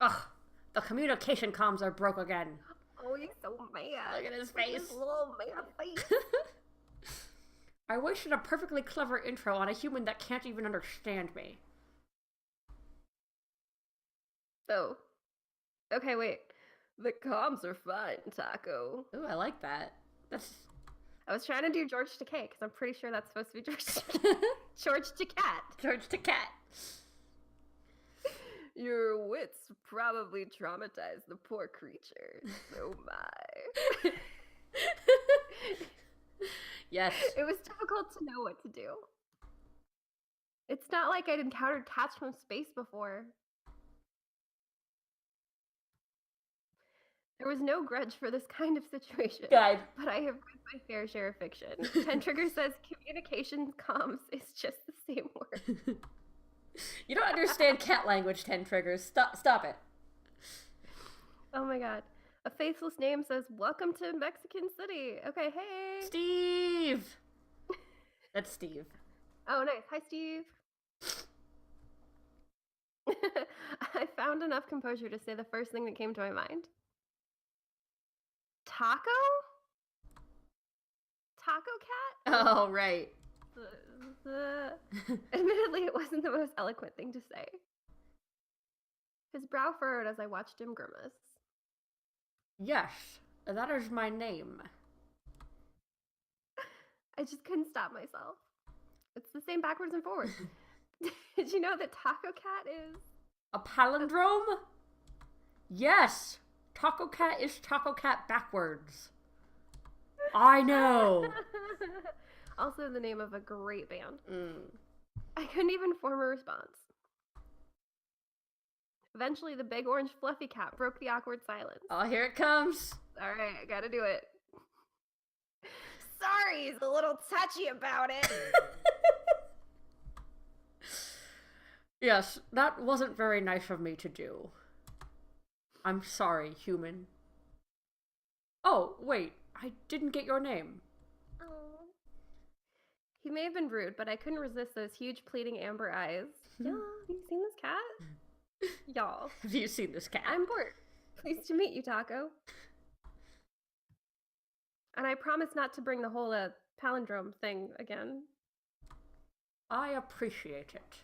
Ugh, the communication comms are broke again. Oh, he's so mad. Look at his Look at face. his little mad face. I wasted a perfectly clever intro on a human that can't even understand me. Oh. Okay, wait. The comms are fine, Taco. Ooh, I like that. That's... I was trying to do George Takei, because I'm pretty sure that's supposed to be George Tacat. George Cat. Your wits probably traumatized the poor creature. Oh my. Yes. It was difficult to know what to do. It's not like I'd encountered cats from space before. There was no grudge for this kind of situation. Guide. But I have read my fair share of fiction. 10 Trigger says communication comms is just the same word. You don't understand cat language, 10 Triggers. Stop it. Oh my god. A faithless name says, welcome to Mexican City. Okay, hey. Steve! That's Steve. Oh, nice. Hi, Steve. I found enough composure to say the first thing that came to my mind. Taco? Taco cat? Oh, right. Admittedly, it wasn't the most eloquent thing to say. His brow furrowed as I watched him grimace. Yes, that is my name. I just couldn't stop myself. It's the same backwards and forwards. Did you know that Taco Cat is... A palindrome? Yes! Taco Cat is Taco Cat backwards. I know! Also the name of a great band. I couldn't even form a response. Eventually, the big orange fluffy cat broke the awkward silence. Oh, here it comes. All right, I gotta do it. Sorry, he's a little touchy about it. Yes, that wasn't very nice of me to do. I'm sorry, human. Oh, wait, I didn't get your name. Oh. He may have been rude, but I couldn't resist those huge pleading amber eyes. Yeah, have you seen this cat? Y'all. Have you seen this cat? I'm Bort. Pleased to meet you, Taco. And I promise not to bring the whole palindrome thing again. I appreciate it.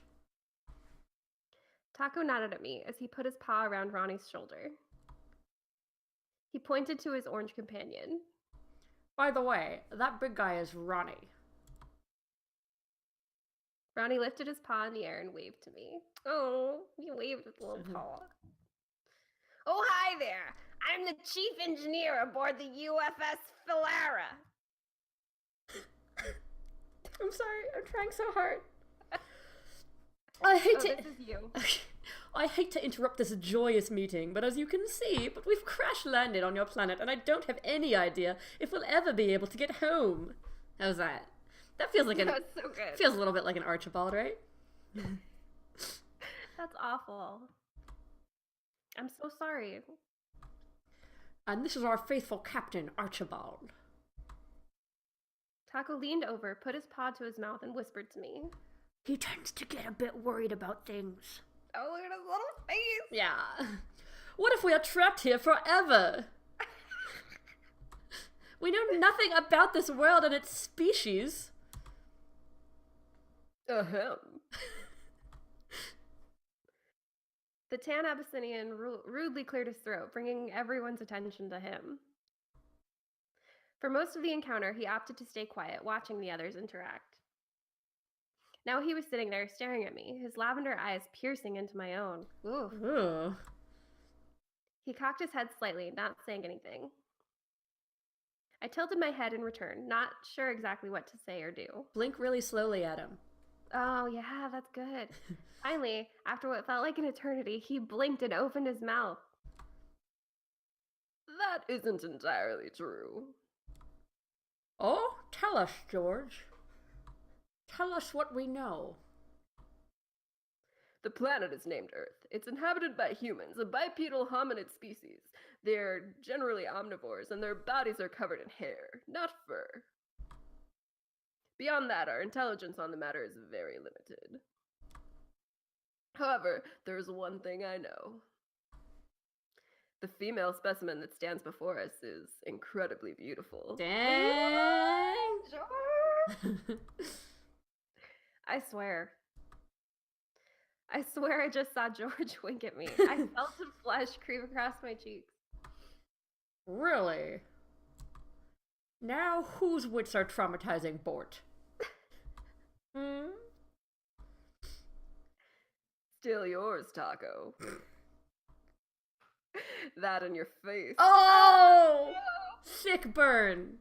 Taco nodded at me as he put his paw around Ronnie's shoulder. He pointed to his orange companion. By the way, that big guy is Ronnie. Ronnie lifted his paw in the air and waved to me. Oh, he waved with a little paw. Oh, hi there. I'm the chief engineer aboard the UFS Philara. I'm sorry, I'm trying so hard. This is you. I hate to interrupt this joyous meeting, but as you can see, we've crash landed on your planet, and I don't have any idea if we'll ever be able to get home. How's that? That feels like That's so good. Feels a little bit like an Archibald, right? That's awful. I'm so sorry. And this is our faithful captain, Archibald. Taco leaned over, put his paw to his mouth, and whispered to me. He tends to get a bit worried about things. Oh, look at his little face. Yeah. What if we are trapped here forever? We know nothing about this world and its species. Ahem. The tan Abyssinian rudely cleared his throat, bringing everyone's attention to him. For most of the encounter, he opted to stay quiet, watching the others interact. Now he was sitting there staring at me, his lavender eyes piercing into my own. Ooh. Ooh. He cocked his head slightly, not saying anything. I tilted my head in return, not sure exactly what to say or do. Blink really slowly at him. Oh, yeah, that's good. Finally, after what felt like an eternity, he blinked and opened his mouth. That isn't entirely true. Oh, tell us, George. Tell us what we know. The planet is named Earth. It's inhabited by humans, a bipedal hominid species. They're generally omnivores, and their bodies are covered in hair, not fur. Beyond that, our intelligence on the matter is very limited. However, there's one thing I know. The female specimen that stands before us is incredibly beautiful. Dang! George! I swear I just saw George wink at me. I felt a flush creep across my cheeks. Really? Now whose wits are traumatizing Bort? Still yours, Taco. That in your face. Oh! Sick burn.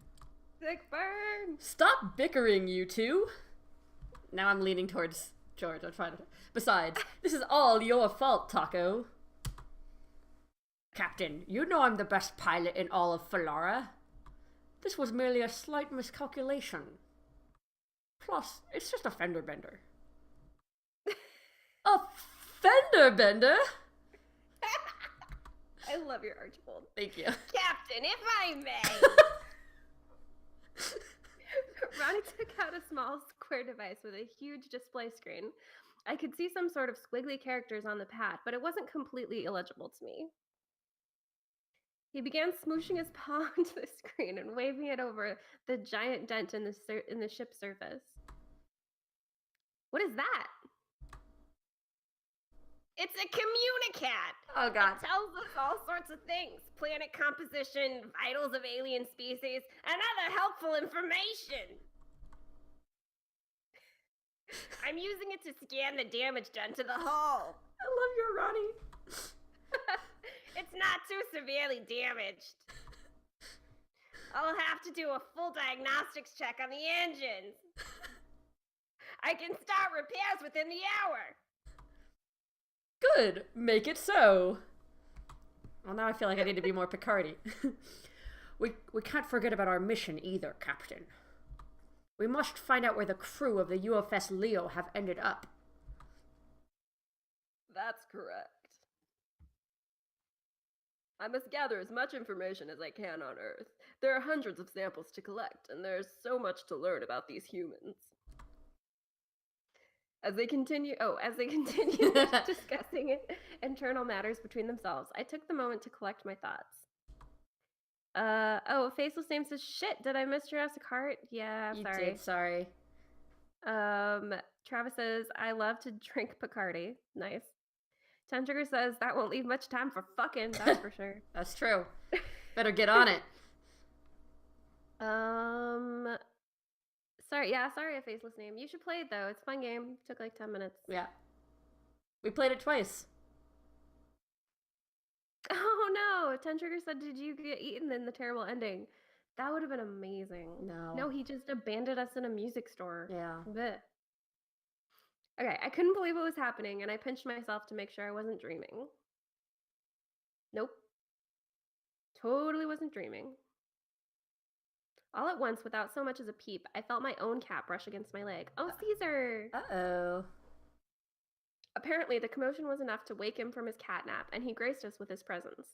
Sick burn. Stop bickering, you two. Now I'm leaning towards George. I'm trying to... Besides, this is all your fault, Taco. Captain, you know I'm the best pilot in all of Falara. This was merely a slight miscalculation. Plus, it's just a fender bender. A fender bender? I love your Archibald. Thank you. Captain, if I may. Ronnie took out a small square device with a huge display screen. I could see some sort of squiggly characters on the pad, but it wasn't completely illegible to me. He began smooshing his paw onto the screen and waving it over the giant dent in the ship's surface. What is that? It's a communicat! Oh, God. It tells us all sorts of things. Planet composition, vitals of alien species, and other helpful information. I'm using it to scan the damage done to the hull. I love your Ronnie. It's not too severely damaged. I'll have to do a full diagnostics check on the engines. I can start repairs within the hour. Good. Make it so. Well, now I feel like I need to be more Picardy. We can't forget about our mission either, Captain. We must find out where the crew of the UFS Leo have ended up. That's correct. I must gather as much information as I can on Earth. There are hundreds of samples to collect, and there's so much to learn about these humans. As they continue discussing internal matters between themselves, I took the moment to collect my thoughts. A faceless name says, shit, did I miss Jurassic Heart? Yeah, You sorry. did, sorry. Travis says, I love to drink Picardy. Nice. Tentrigger says, that won't leave much time for fucking, that's for sure. That's true. Better get on it. Sorry, a faceless name. You should play it, though. It's a fun game. Took like 10 minutes. Yeah. We played it twice. Oh, no. Tentrigger said, did you get eaten in the terrible ending? That would have been amazing. No, he just abandoned us in a music store. Yeah. Blech. Okay, I couldn't believe what was happening, and I pinched myself to make sure I wasn't dreaming. Nope. Totally wasn't dreaming. All at once, without so much as a peep, I felt my own cat brush against my leg. Oh, Caesar! Uh-oh. Apparently, the commotion was enough to wake him from his cat nap, and he graced us with his presence.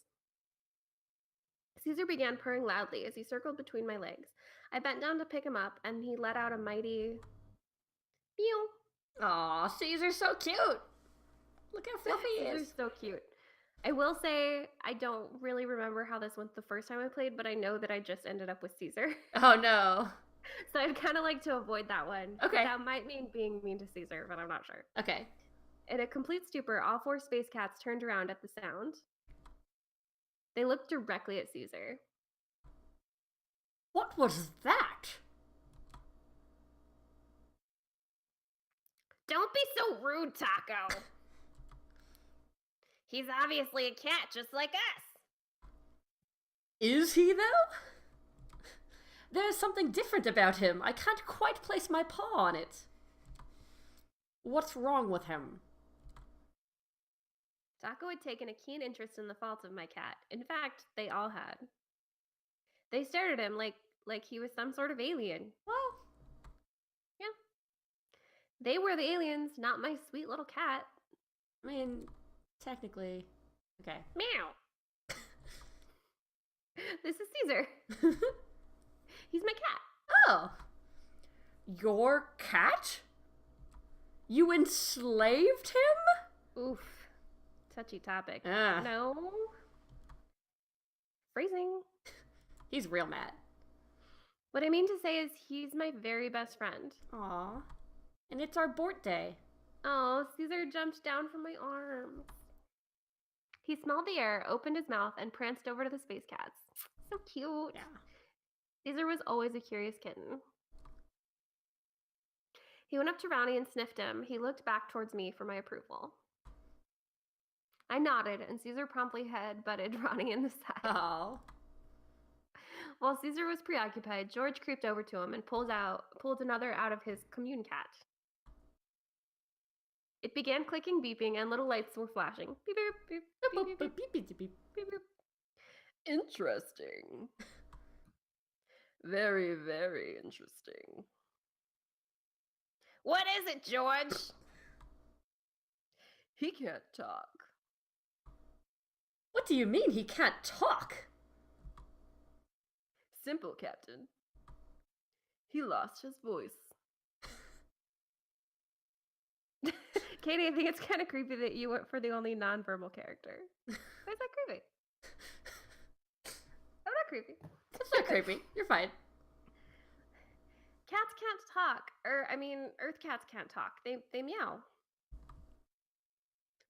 Caesar began purring loudly as he circled between my legs. I bent down to pick him up, and he let out a mighty meow. Aw, Caesar's so cute. Look how fluffy he is. Caesar's so cute. I will say, I don't really remember how this went the first time I played, but I know that I just ended up with Caesar. Oh, no. So I'd kind of like to avoid that one. Okay. That might mean being mean to Caesar, but I'm not sure. Okay. In a complete stupor, all four space cats turned around at the sound. They looked directly at Caesar. What was that? Don't be so rude, Taco. He's obviously a cat, just like us. Is he, though? There's something different about him. I can't quite place my paw on it. What's wrong with him? Taco had taken a keen interest in the faults of my cat. In fact, they all had. They stared at him like he was some sort of alien. Well, yeah. They were the aliens, not my sweet little cat. I mean, technically. Okay. Meow. This is Caesar. He's my cat. Oh. Your cat? You enslaved him? Oof. Touchy topic. Ah. No. Phrasing. He's real mad. What I mean to say is he's my very best friend. Aw. And it's our Bort day. Oh, Caesar jumped down from my arms. He smelled the air, opened his mouth, and pranced over to the space cats. So cute. Yeah. Caesar was always a curious kitten. He went up to Ronnie and sniffed him. He looked back towards me for my approval. I nodded, and Caesar promptly head-butted Ronnie in the side. Oh. While Caesar was preoccupied, George creeped over to him and pulled another out of his commune cat. It began clicking, beeping, and little lights were flashing. Beep, beep, beep, beep, beep, beep, beep, beep, beep. Interesting. Very, very interesting. What is it, George? He can't talk. What do you mean he can't talk? Simple, Captain. He lost his voice. Katie, I think it's kind of creepy that you went for the only nonverbal character. Why is that creepy? I'm not creepy. It's not creepy. You're fine. Cats can't talk. Earth cats can't talk. They meow.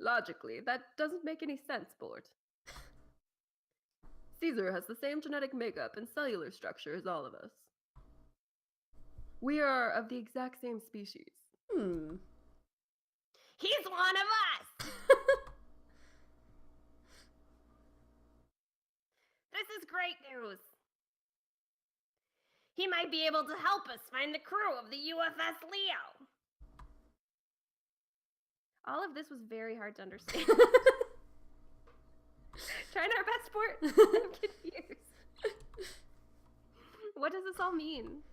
Logically, that doesn't make any sense, Bort. Caesar has the same genetic makeup and cellular structure as all of us. We are of the exact same species. He's one of us! This is great news! He might be able to help us find the crew of the UFS Leo. All of this was very hard to understand. Trying our best, Bort. I'm confused. What does this all mean?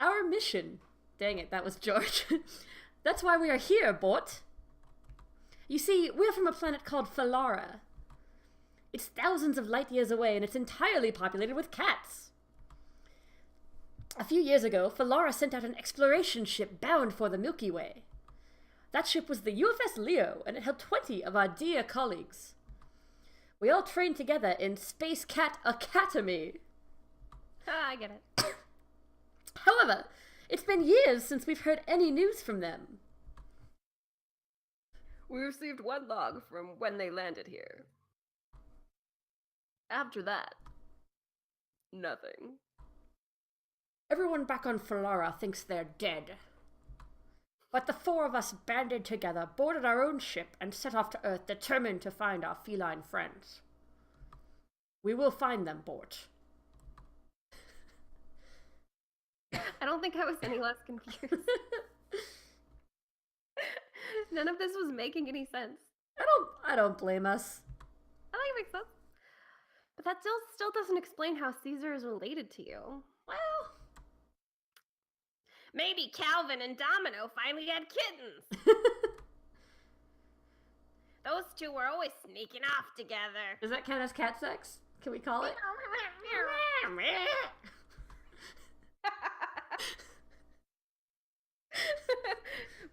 Our mission. Dang it, that was George. That's why we are here, Bort. You see, we're from a planet called Falara. It's thousands of light years away, and it's entirely populated with cats. A few years ago, Falara sent out an exploration ship bound for the Milky Way. That ship was the UFS Leo, and it held 20 of our dear colleagues. We all trained together in Spacecat Academy. I get it. However, it's been years since we've heard any news from them. We received one log from when they landed here. After that, nothing. Everyone back on Falara thinks they're dead. But the four of us banded together, boarded our own ship, and set off to Earth determined to find our feline friends. We will find them, Bort. I don't think I was any less confused. None of this was making any sense. I don't blame us. I think it makes sense. But that still doesn't explain how Caesar is related to you. Well, maybe Calvin and Domino finally had kittens. Those two were always sneaking off together. does that count as cat sex? Can we call it?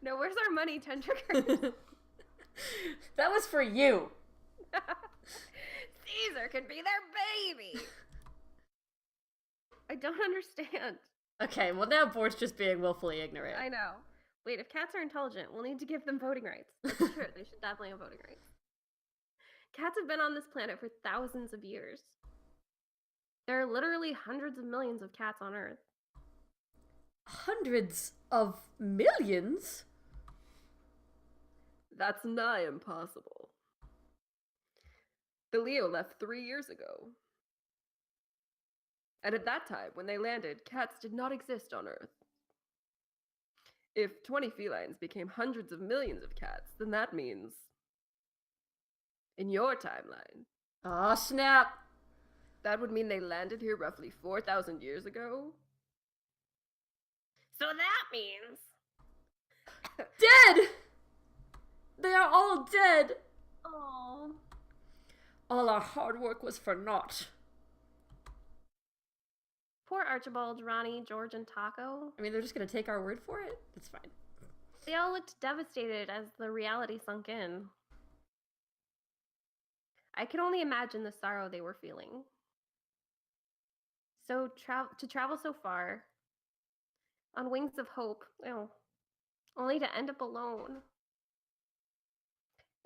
No, where's our money, Tentricker? That was for you. Caesar could be their baby. I don't understand. Okay, well now Bort's just being willfully ignorant. I know. Wait, if cats are intelligent, we'll need to give them voting rights. That's true. They should definitely have voting rights. Cats have been on this planet for thousands of years. There are literally hundreds of millions of cats on Earth. Hundreds of millions? That's nigh impossible. The Leo left 3 years ago. And at that time, when they landed, cats did not exist on Earth. If 20 felines became hundreds of millions of cats, then that means, in your timeline, Oh, snap. that would mean they landed here roughly 4,000 years ago. So that means... Dead! They are all dead! Oh. All our hard work was for naught. Poor Archibald, Ronnie, George, and Taco. I mean, they're just gonna take our word for it? It's fine. They all looked devastated as the reality sunk in. I could only imagine the sorrow they were feeling. So to travel so far on wings of hope, only to end up alone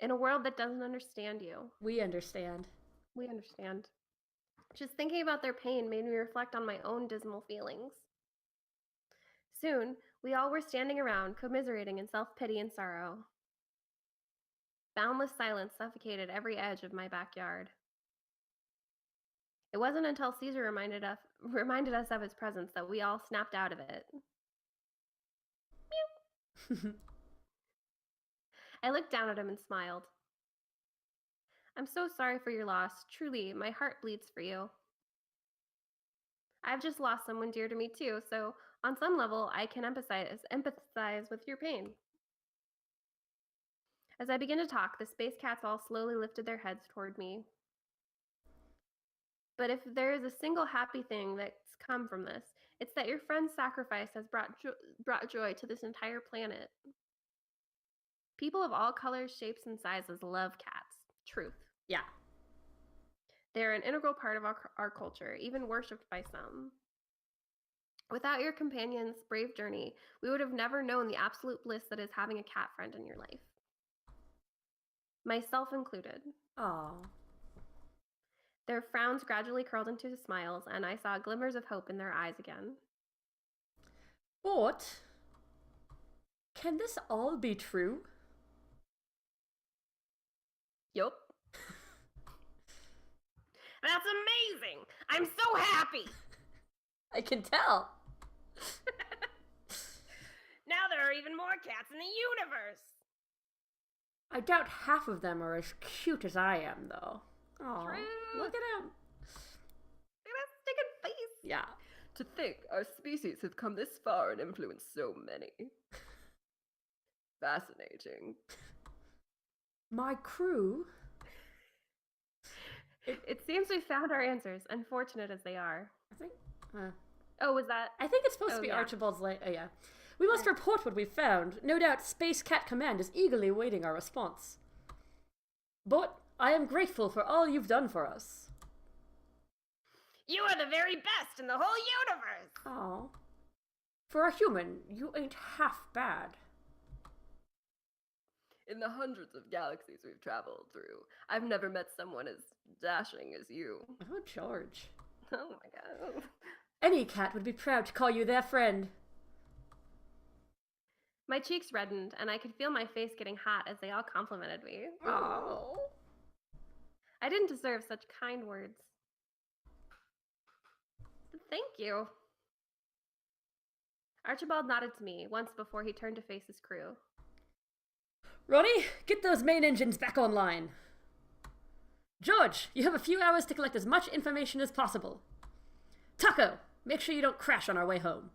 in a world that doesn't understand you. We understand. We understand. Just thinking about their pain made me reflect on my own dismal feelings. Soon, we all were standing around, commiserating in self-pity and sorrow. Boundless silence suffocated every edge of my backyard. It wasn't until Caesar reminded us of his presence that we all snapped out of it. I looked down at him and smiled. I'm so sorry for your loss. Truly, my heart bleeds for you. I've just lost someone dear to me too, so on some level, I can empathize with your pain. As I began to talk, the space cats all slowly lifted their heads toward me. But if there is a single happy thing that's come from this, it's that your friend's sacrifice has brought joy to this entire planet. People of all colors, shapes, and sizes love cats. Truth. Yeah. They're an integral part of our culture, even worshipped by some. Without your companion's brave journey, we would have never known the absolute bliss that is having a cat friend in your life. Myself included. Aww. Their frowns gradually curled into smiles, and I saw glimmers of hope in their eyes again. But can this all be true? Yup. That's amazing! I'm so happy! I can tell. Now there are even more cats in the universe! I doubt half of them are as cute as I am, though. Oh, look at him. Look at that sticking face. Yeah. To think our species have come this far and influenced so many. Fascinating. My crew. It seems we found our answers, unfortunate as they are. I think. Oh, was that? I think it's supposed to be Archibald's. Yeah. We must report what we've found. No doubt Spacecat Command is eagerly awaiting our response. But I am grateful for all you've done for us. You are the very best in the whole universe! Oh. For a human, you ain't half bad. In the hundreds of galaxies we've traveled through, I've never met someone as dashing as you. Oh, George. Oh my god. Any cat would be proud to call you their friend. My cheeks reddened, and I could feel my face getting hot as they all complimented me. Oh. I didn't deserve such kind words. Thank you. Archibald nodded to me once before he turned to face his crew. Ronnie, get those main engines back online. George, you have a few hours to collect as much information as possible. Taco, make sure you don't crash on our way home.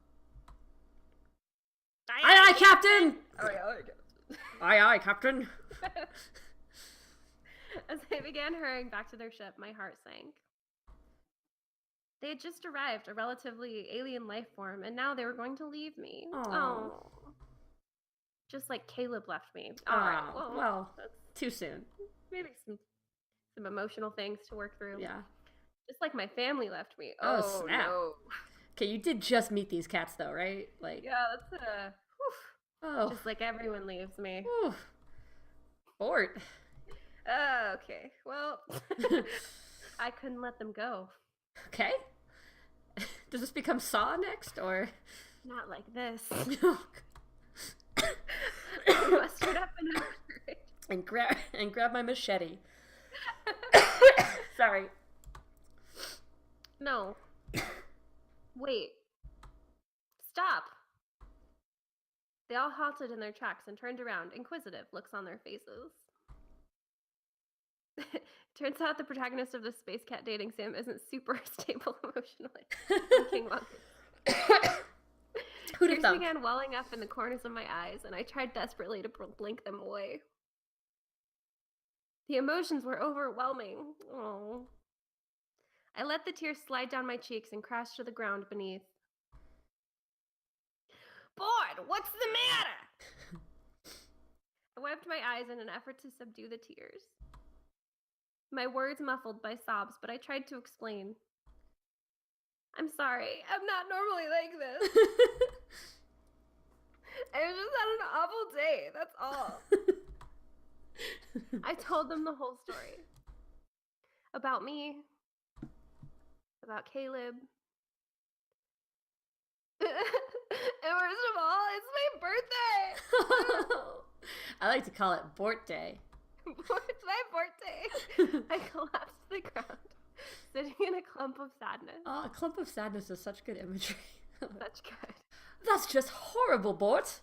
Aye, aye, Captain! Aye, aye, Captain. Aye, aye, Captain. As they began hurrying back to their ship, my heart sank. They had just arrived, a relatively alien life form, and now they were going to leave me. Oh. Just like Caleb left me. All right. Well, that's too soon. Maybe some emotional things to work through. Yeah. Just like my family left me. Oh, snap. No. Okay, you did just meet these cats, though, right? Like. Yeah, that's Oh. Just like everyone leaves me. Whew. Fort. Okay. Well, I couldn't let them go. Okay. Does this become Saw next, or? Not like this. I mustered up enough courage. And grab my machete. Sorry. No. Wait. Stop. They all halted in their tracks and turned around, inquisitive looks on their faces. Turns out the protagonist of the Spacecat dating sim isn't super stable emotionally. Tears began welling up in the corners of my eyes, and I tried desperately to blink them away. The emotions were overwhelming. Oh. I let the tears slide down my cheeks and crash to the ground beneath. Bored, what's the matter? I wiped my eyes in an effort to subdue the tears. My words muffled by sobs, but I tried to explain. I'm sorry. I'm not normally like this. I was just had an awful day. That's all. I told them the whole story. About me. About Caleb. And first of all, it's my birthday. I like to call it Bort Day. It's my birthday. I collapsed to the ground, sitting in a clump of sadness. Oh, a clump of sadness is such good imagery. Such good. That's just horrible, Bort.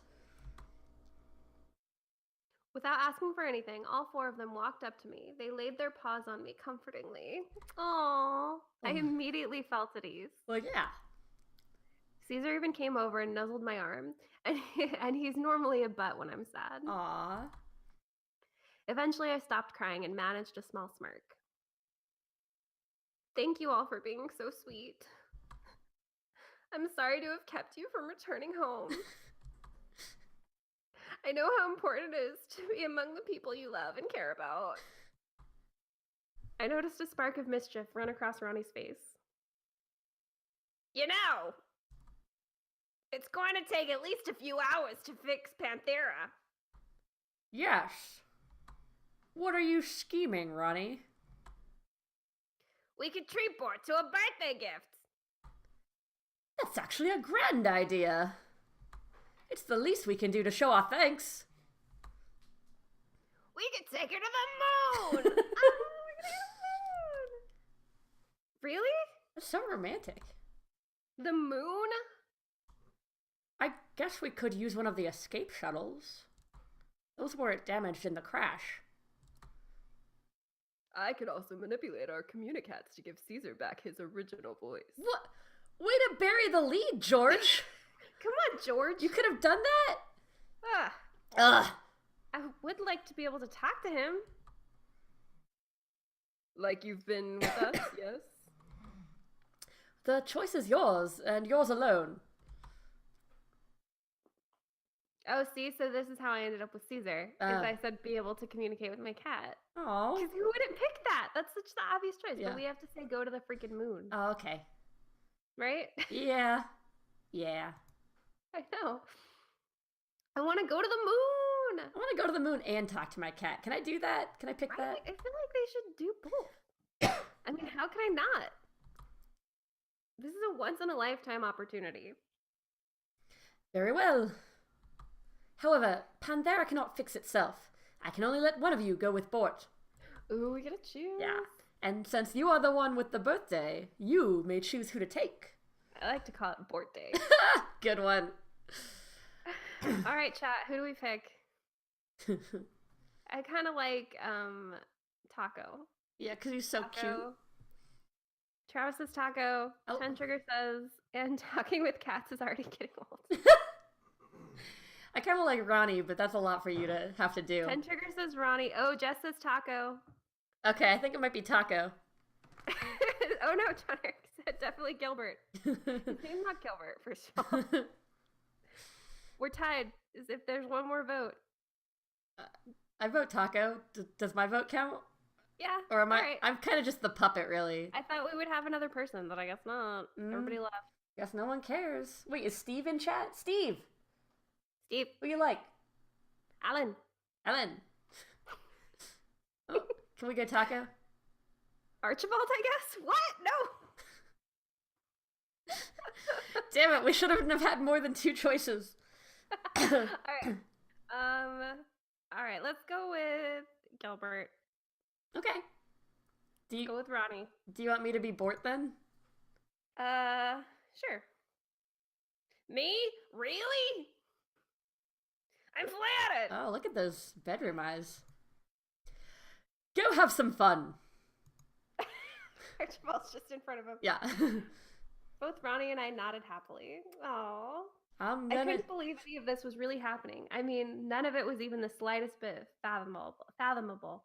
Without asking for anything, all four of them walked up to me. They laid their paws on me comfortingly. Aww. I immediately felt at ease. Well, yeah. Caesar even came over and nuzzled my arm, and he's normally a butt when I'm sad. Aww. Eventually, I stopped crying and managed a small smirk. Thank you all for being so sweet. I'm sorry to have kept you from returning home. I know how important it is to be among the people you love and care about. I noticed a spark of mischief run across Ronnie's face. You know, it's going to take at least a few hours to fix Panthera. Yes. What are you scheming, Ronnie? We could treat Bort to a birthday gift. That's actually a grand idea. It's the least we can do to show our thanks. We could take her to the moon. We're gonna go to the moon. Really? That's so romantic. The moon? I guess we could use one of the escape shuttles. Those weren't damaged in the crash. I could also manipulate our communicats to give Caesar back his original voice. What? Way to bury the lead, George. Come on, George. You could have done that? Ah. Ugh. I would like to be able to talk to him. Like you've been with us, yes? The choice is yours, and yours alone. Oh, see? So this is how I ended up with Caesar. Because I said be able to communicate with my cat. Oh. Because who wouldn't pick that? That's such the obvious choice. Yeah. But we have to say go to the freaking moon. Oh, okay. Right? Yeah. Yeah. I know. I want to go to the moon. I want to go to the moon and talk to my cat. Can I do that? Can I pick that? I feel like they should do both. I mean, how can I not? This is a once-in-a-lifetime opportunity. Very well. However, Panthera cannot fix itself. I can only let one of you go with Bort. Ooh, we gotta choose. Yeah. And since you are the one with the birthday, you may choose who to take. I like to call it Bort Day. Good one. All right, chat. Who do we pick? I kind of like Taco. Yeah, because he's so cute. Travis says Taco. Oh. Ten Trigger says, and talking with cats is already getting old. I kind of like Ronnie, but that's a lot for you to have to do. Ten Trigger says Ronnie. Oh, Jess says Taco. Okay, I think it might be Taco. Oh no, John Eric said definitely Gilbert. His name's not Gilbert, first of all. We're tied. As if there's one more vote. I vote Taco. Does my vote count? Yeah. Or am I? Right. I'm kind of just the puppet, really. I thought we would have another person, but I guess not. Everybody left. Guess no one cares. Wait, is Steve in chat? Steve. Steve. Who you like? Alan. Ellen. Oh, can we go Taco? Archibald, I guess? What? No. Damn it, we shouldn't have had more than two choices. All right. All right, let's go with Gilbert. Okay. Go with Ronnie. Do you want me to be Bort then? Sure. Me? Really? I'm flattered. Oh, look at those bedroom eyes. Go have some fun. Archibald's just in front of him. Yeah. Both Ronnie and I nodded happily. Aww. I couldn't believe any of this was really happening. I mean, none of it was even the slightest bit fathomable.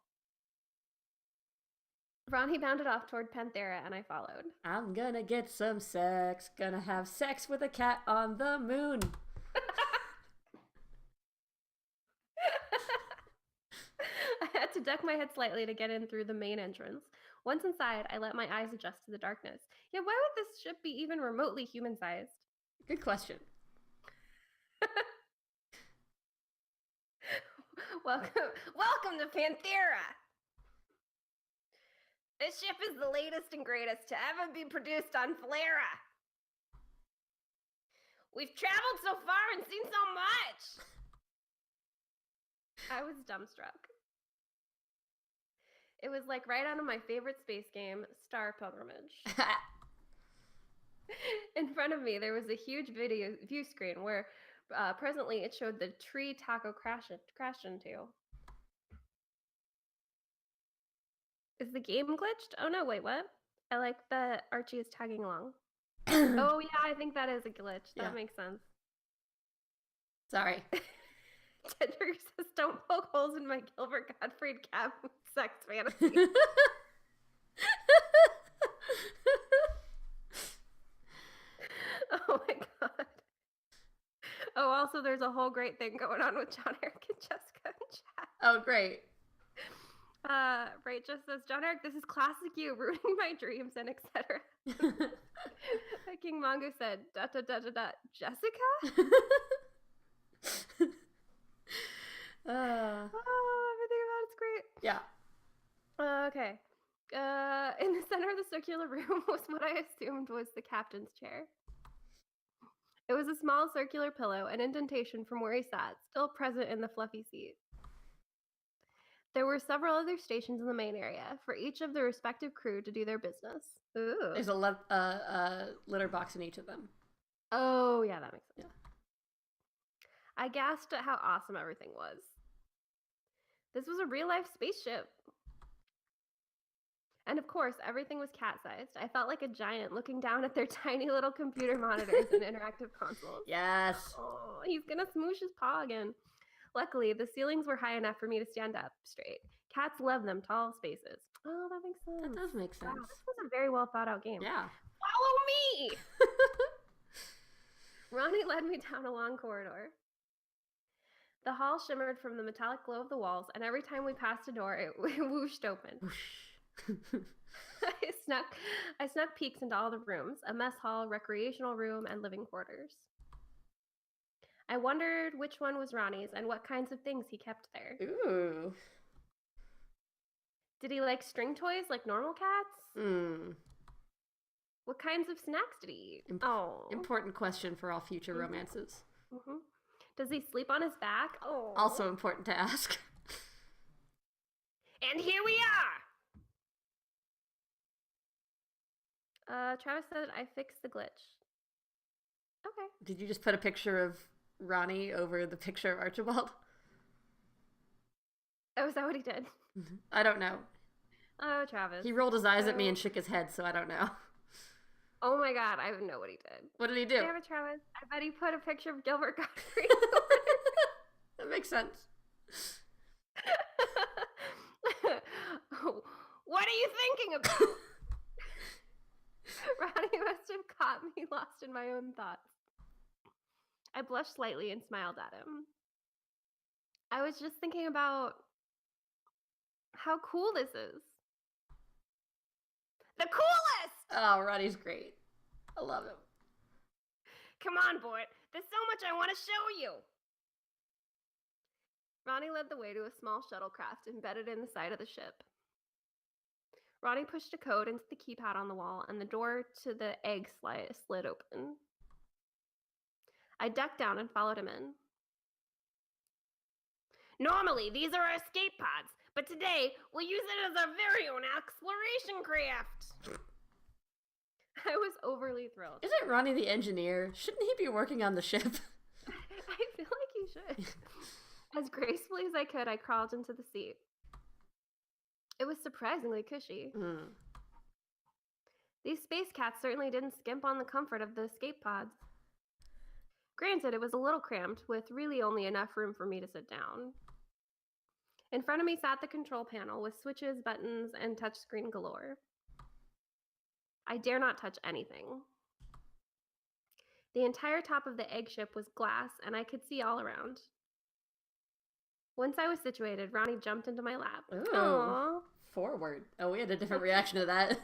Ronnie bounded off toward Panthera, and I followed. I'm gonna get some sex. Gonna have sex with a cat on the moon. I had to duck my head slightly to get in through the main entrance. Once inside, I let my eyes adjust to the darkness. Yeah, why would this ship be even remotely human-sized? Good question. Welcome to Panthera! This ship is the latest and greatest to ever be produced on Falera. We've traveled so far and seen so much. I was dumbstruck. It was like right out of my favorite space game, Star Pilgrimage. In front of me, there was a huge video view screen where presently it showed the tree Taco crashed into. Is the game glitched? Oh no, wait, what? I like that Archie is tagging along. Oh yeah, I think that is a glitch. That makes sense. Sorry. Tender says, don't poke holes in my Gilbert Gottfried cat sex fantasy. Oh my god. Oh, also there's a whole great thing going on with John Eric and Jessica in chat. Oh, great. Right just says, John Eric, this is classic you, ruining my dreams and etc. King Mongo said, Jessica? Oh, everything about it's great. Yeah. Okay. In the center of the circular room was what I assumed was the captain's chair. It was a small circular pillow, an indentation from where he sat, still present in the fluffy seat. There were several other stations in the main area, for each of the respective crew to do their business. Ooh. There's a litter box in each of them. Oh, yeah, that makes sense. Yeah. I gasped at how awesome everything was. This was a real-life spaceship. And of course, everything was cat-sized. I felt like a giant looking down at their tiny little computer monitors and interactive consoles. Yes. Oh, he's gonna smoosh his paw again. Luckily, the ceilings were high enough for me to stand up straight. Cats love them tall spaces. Oh, that makes sense. That does make sense. Wow, this was a very well thought out game. Yeah. Follow me! Ronnie led me down a long corridor. The hall shimmered from the metallic glow of the walls, and every time we passed a door, it whooshed open. I snuck peeks into all the rooms, a mess hall, recreational room, and living quarters. I wondered which one was Ronnie's and what kinds of things he kept there. Ooh. Did he like string toys like normal cats? What kinds of snacks did he eat? Important question for all future romances. Does he sleep on his back? Oh. Also important to ask. And here we are! Travis said I fixed the glitch. Okay. Did you just put a picture of Ronnie over the picture of Archibald? Oh, is that what he did? I don't know. Oh, Travis. He rolled his eyes at me and shook his head, so I don't know. Oh my god, I know what he did. What did he do? Damn it, Travis. I bet he put a picture of Gilbert Gottfried. That makes sense. What are you thinking about? Ronnie must have caught me lost in my own thoughts. I blushed slightly and smiled at him. I was just thinking about how cool this is. The coolest! Oh, Ronnie's great. I love him. Come on, boy. There's so much I want to show you. Ronnie led the way to a small shuttlecraft embedded in the side of the ship. Ronnie pushed a code into the keypad on the wall, and the door to the egg slid open. I ducked down and followed him in. Normally, these are our escape pods, but today we'll use it as our very own exploration craft. I was overly thrilled. Isn't Ronnie the engineer? Shouldn't he be working on the ship? I feel like he should. As gracefully as I could, I crawled into the seat. It was surprisingly cushy. These space cats certainly didn't skimp on the comfort of the escape pods. Granted, it was a little cramped, with really only enough room for me to sit down. In front of me sat the control panel with switches, buttons, and touchscreen galore. I dare not touch anything. The entire top of the egg ship was glass, and I could see all around. Once I was situated, Ronnie jumped into my lap. Ooh. Aww. Forward. Oh, we had a different reaction to that.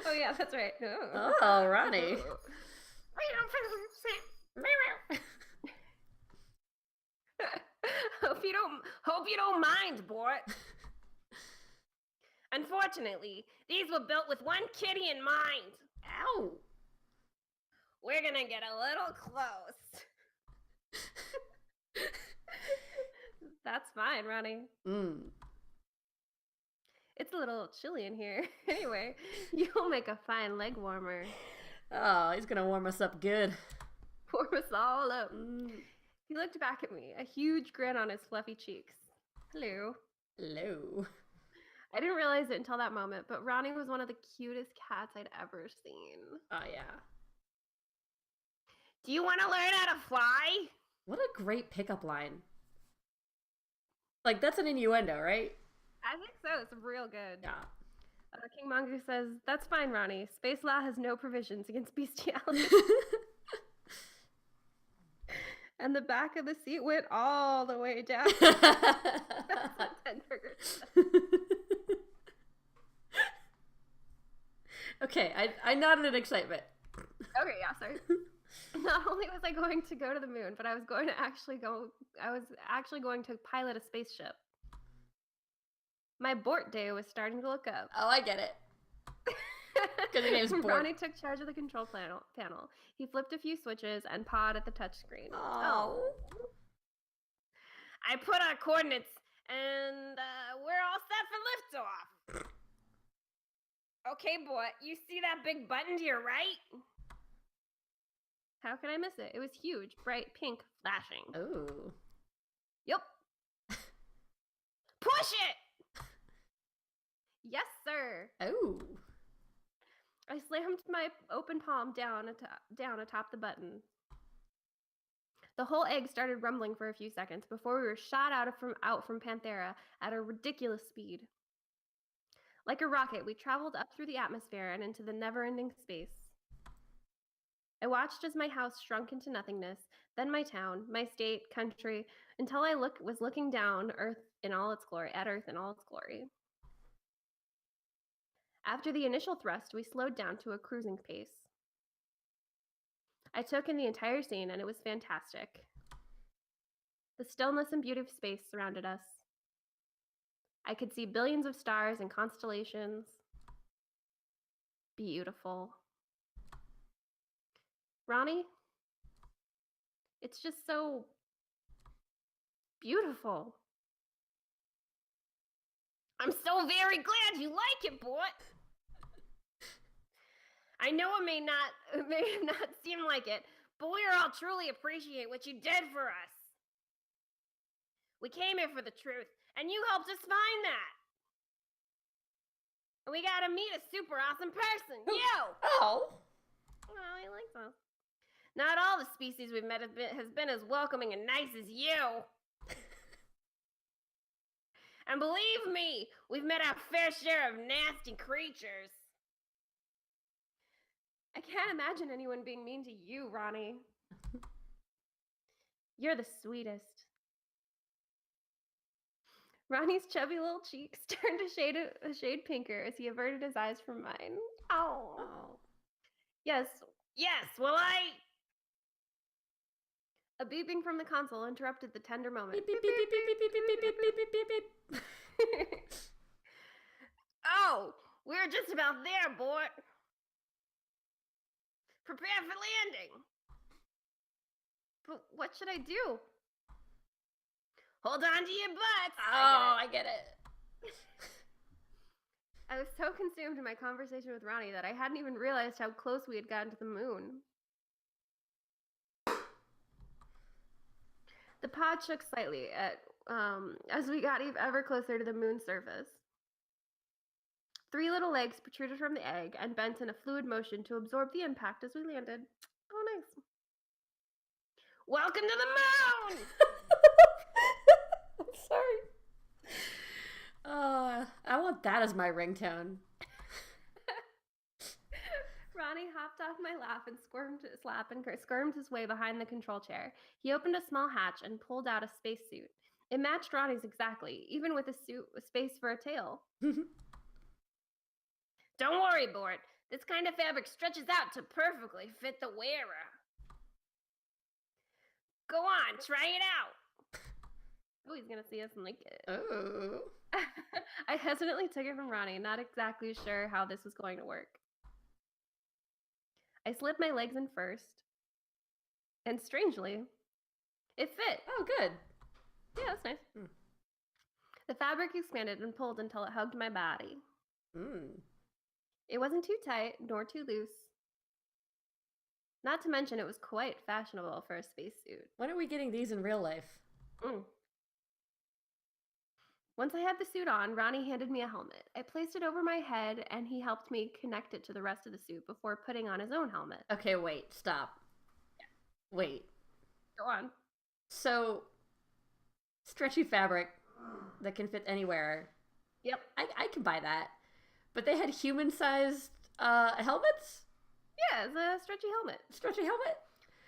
Oh yeah, that's right. Oh, Ronnie. Hope you don't mind, Bort. Unfortunately, these were built with one kitty in mind. Ow. We're gonna get a little close. That's fine, Ronnie. It's a little chilly in here. Anyway, you'll make a fine leg warmer. Oh, he's gonna warm us up good. Warm us all up. He looked back at me, a huge grin on his fluffy cheeks. Hello. Hello. I didn't realize it until that moment, but Ronnie was one of the cutest cats I'd ever seen. Oh, yeah. Do you want to learn how to fly? What a great pickup line. Like, that's an innuendo, right? I think so. It's real good. Yeah. King Mongoose says, that's fine, Ronnie. Space law has no provisions against bestiality. And the back of the seat went all the way down. That's what Tenberger said. Okay, I nodded in excitement. Okay, yeah, sorry. Not only was I going to go to the moon, but I was actually going to pilot a spaceship. My Bort day was starting to look up. Oh, I get it. Because your name's Bort. Ronnie took charge of the control panel. He flipped a few switches and pawed at the touchscreen. Oh. I put our coordinates, and we're all set for liftoff. Okay, Bort, you see that big button to your right? How could I miss it? It was huge, bright pink, flashing. Oh. Yep. Push it! Yes, sir. Oh. I slammed my open palm down atop the button. The whole egg started rumbling for a few seconds before we were shot out from Panthera at a ridiculous speed. Like a rocket, we traveled up through the atmosphere and into the never-ending space. I watched as my house shrunk into nothingness, then my town, my state, country, until I was looking down at Earth in all its glory. After the initial thrust, we slowed down to a cruising pace. I took in the entire scene, and it was fantastic. The stillness and beauty of space surrounded us. I could see billions of stars and constellations. Beautiful. Ronnie, it's just so beautiful. I'm so very glad you like it, Bort. I know it may not seem like it, but we all truly appreciate what you did for us. We came here for the truth, and you helped us find that. And we got to meet a super awesome person, you. Oh. Well, he likes us. Not all the species we've met has been as welcoming and nice as you. And believe me, we've met our fair share of nasty creatures. I can't imagine anyone being mean to you, Ronnie. You're the sweetest. Ronnie's chubby little cheeks turned a shade pinker as he averted his eyes from mine. Oh. Yes, well, A beeping from the console interrupted the tender moment. Beep, beep, beep, beep, beep, beep, beep, beep, beep, beep, beep, beep, beep. Oh, we're just about there, Bort. Prepare for landing. But what should I do? Hold on to your butts. Oh, I get it. I was so consumed in my conversation with Ronnie that I hadn't even realized how close we had gotten to the moon. The pod shook slightly as we got ever closer to the moon's surface. 3 little legs protruded from the egg and bent in a fluid motion to absorb the impact as we landed. Oh, nice. Welcome to the moon! I'm sorry. I want that as my ringtone. Ronnie hopped off my lap and squirmed his way behind the control chair. He opened a small hatch and pulled out a spacesuit. It matched Ronnie's exactly, even with a suit with space for a tail. Don't worry, Bort. This kind of fabric stretches out to perfectly fit the wearer. Go on, try it out. Oh, he's gonna see us and like it. Oh. I hesitantly took it from Ronnie, not exactly sure how this was going to work. I slid my legs in first, and strangely, it fit. Oh, good. Yeah, that's nice. The fabric expanded and pulled until it hugged my body. It wasn't too tight nor too loose. Not to mention, it was quite fashionable for a spacesuit. When are we getting these in real life? Once I had the suit on, Ronnie handed me a helmet. I placed it over my head, and he helped me connect it to the rest of the suit before putting on his own helmet. Okay, wait, stop. Wait. Go on. So, stretchy fabric that can fit anywhere. Yep. I can buy that. But they had human-sized helmets? Yeah, it's a stretchy helmet. Stretchy helmet?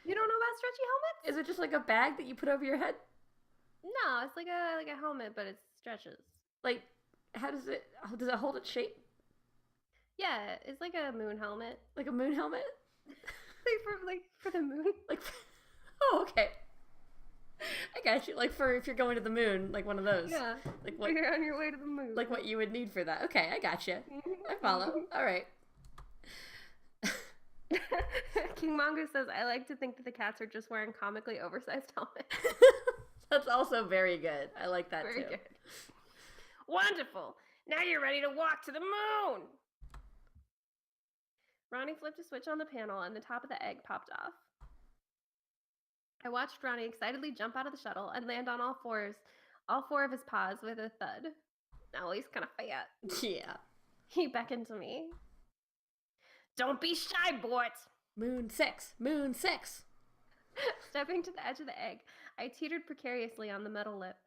You don't know about stretchy helmets? Is it just like a bag that you put over your head? No, it's like a helmet, but it stretches. Like, does it hold its shape? Yeah, it's like a moon helmet. Like a moon helmet? like for the moon. Like, oh, okay. I got you. Like for if you're going to the moon, like one of those. Yeah. Like what you're on your way to the moon. Like what you would need for that. Okay, I got you. I follow. All right. King Mongo says, I like to think that the cats are just wearing comically oversized helmets. That's also very good. I like that very too. Good. Wonderful. Now you're ready to walk to the moon. Ronnie flipped a switch on the panel and the top of the egg popped off. I watched Ronnie excitedly jump out of the shuttle and land on all four of his paws with a thud. Now he's kind of fat. Yeah. He beckoned to me. Don't be shy, Bort. Moon 6. Moon 6. Stepping to the edge of the egg, I teetered precariously on the metal lip.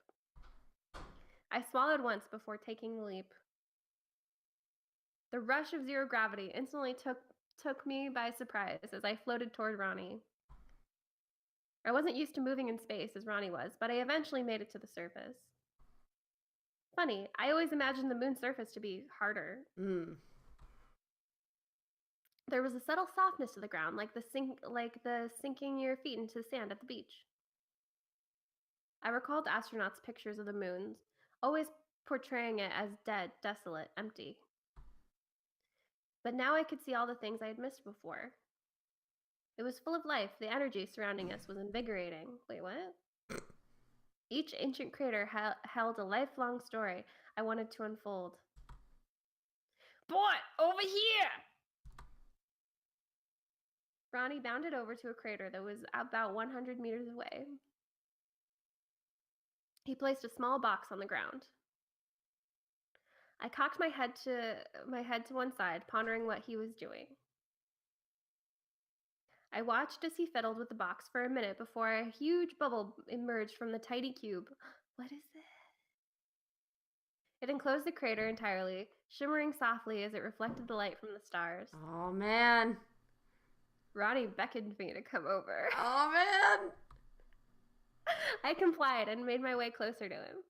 I swallowed once before taking the leap. The rush of zero gravity instantly took me by surprise as I floated toward Ronnie. I wasn't used to moving in space as Ronnie was, but I eventually made it to the surface. Funny, I always imagined the moon's surface to be harder. There was a subtle softness to the ground, like the sinking your feet into the sand at the beach. I recalled astronauts' pictures of the moons, always portraying it as dead, desolate, empty. But now I could see all the things I had missed before. It was full of life. The energy surrounding us was invigorating. Wait, what? Each ancient crater held a lifelong story I wanted to unfold. Boy, over here! Ronnie bounded over to a crater that was about 100 meters away. He placed a small box on the ground. I cocked my head to one side, pondering what he was doing. I watched as he fiddled with the box for a minute before a huge bubble emerged from the tiny cube. What is it? It enclosed the crater entirely, shimmering softly as it reflected the light from the stars. Oh, man. Ronnie beckoned me to come over. Oh, man. I complied and made my way closer to him.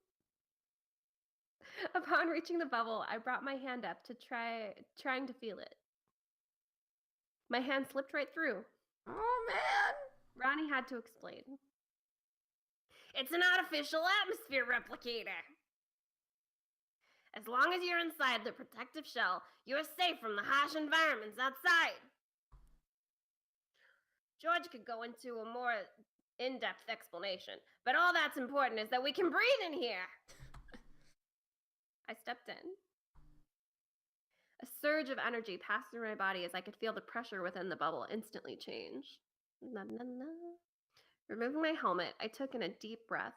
Upon reaching the bubble, I brought my hand up to trying to feel it. My hand slipped right through. Oh, man. Ronnie had to explain. It's an artificial atmosphere replicator. As long as you're inside the protective shell, you're safe from the harsh environments outside. George could go into a more in-depth explanation, but all that's important is that we can breathe in here. I stepped in. A surge of energy passed through my body as I could feel the pressure within the bubble instantly change. Na, na, na. Removing my helmet, I took in a deep breath.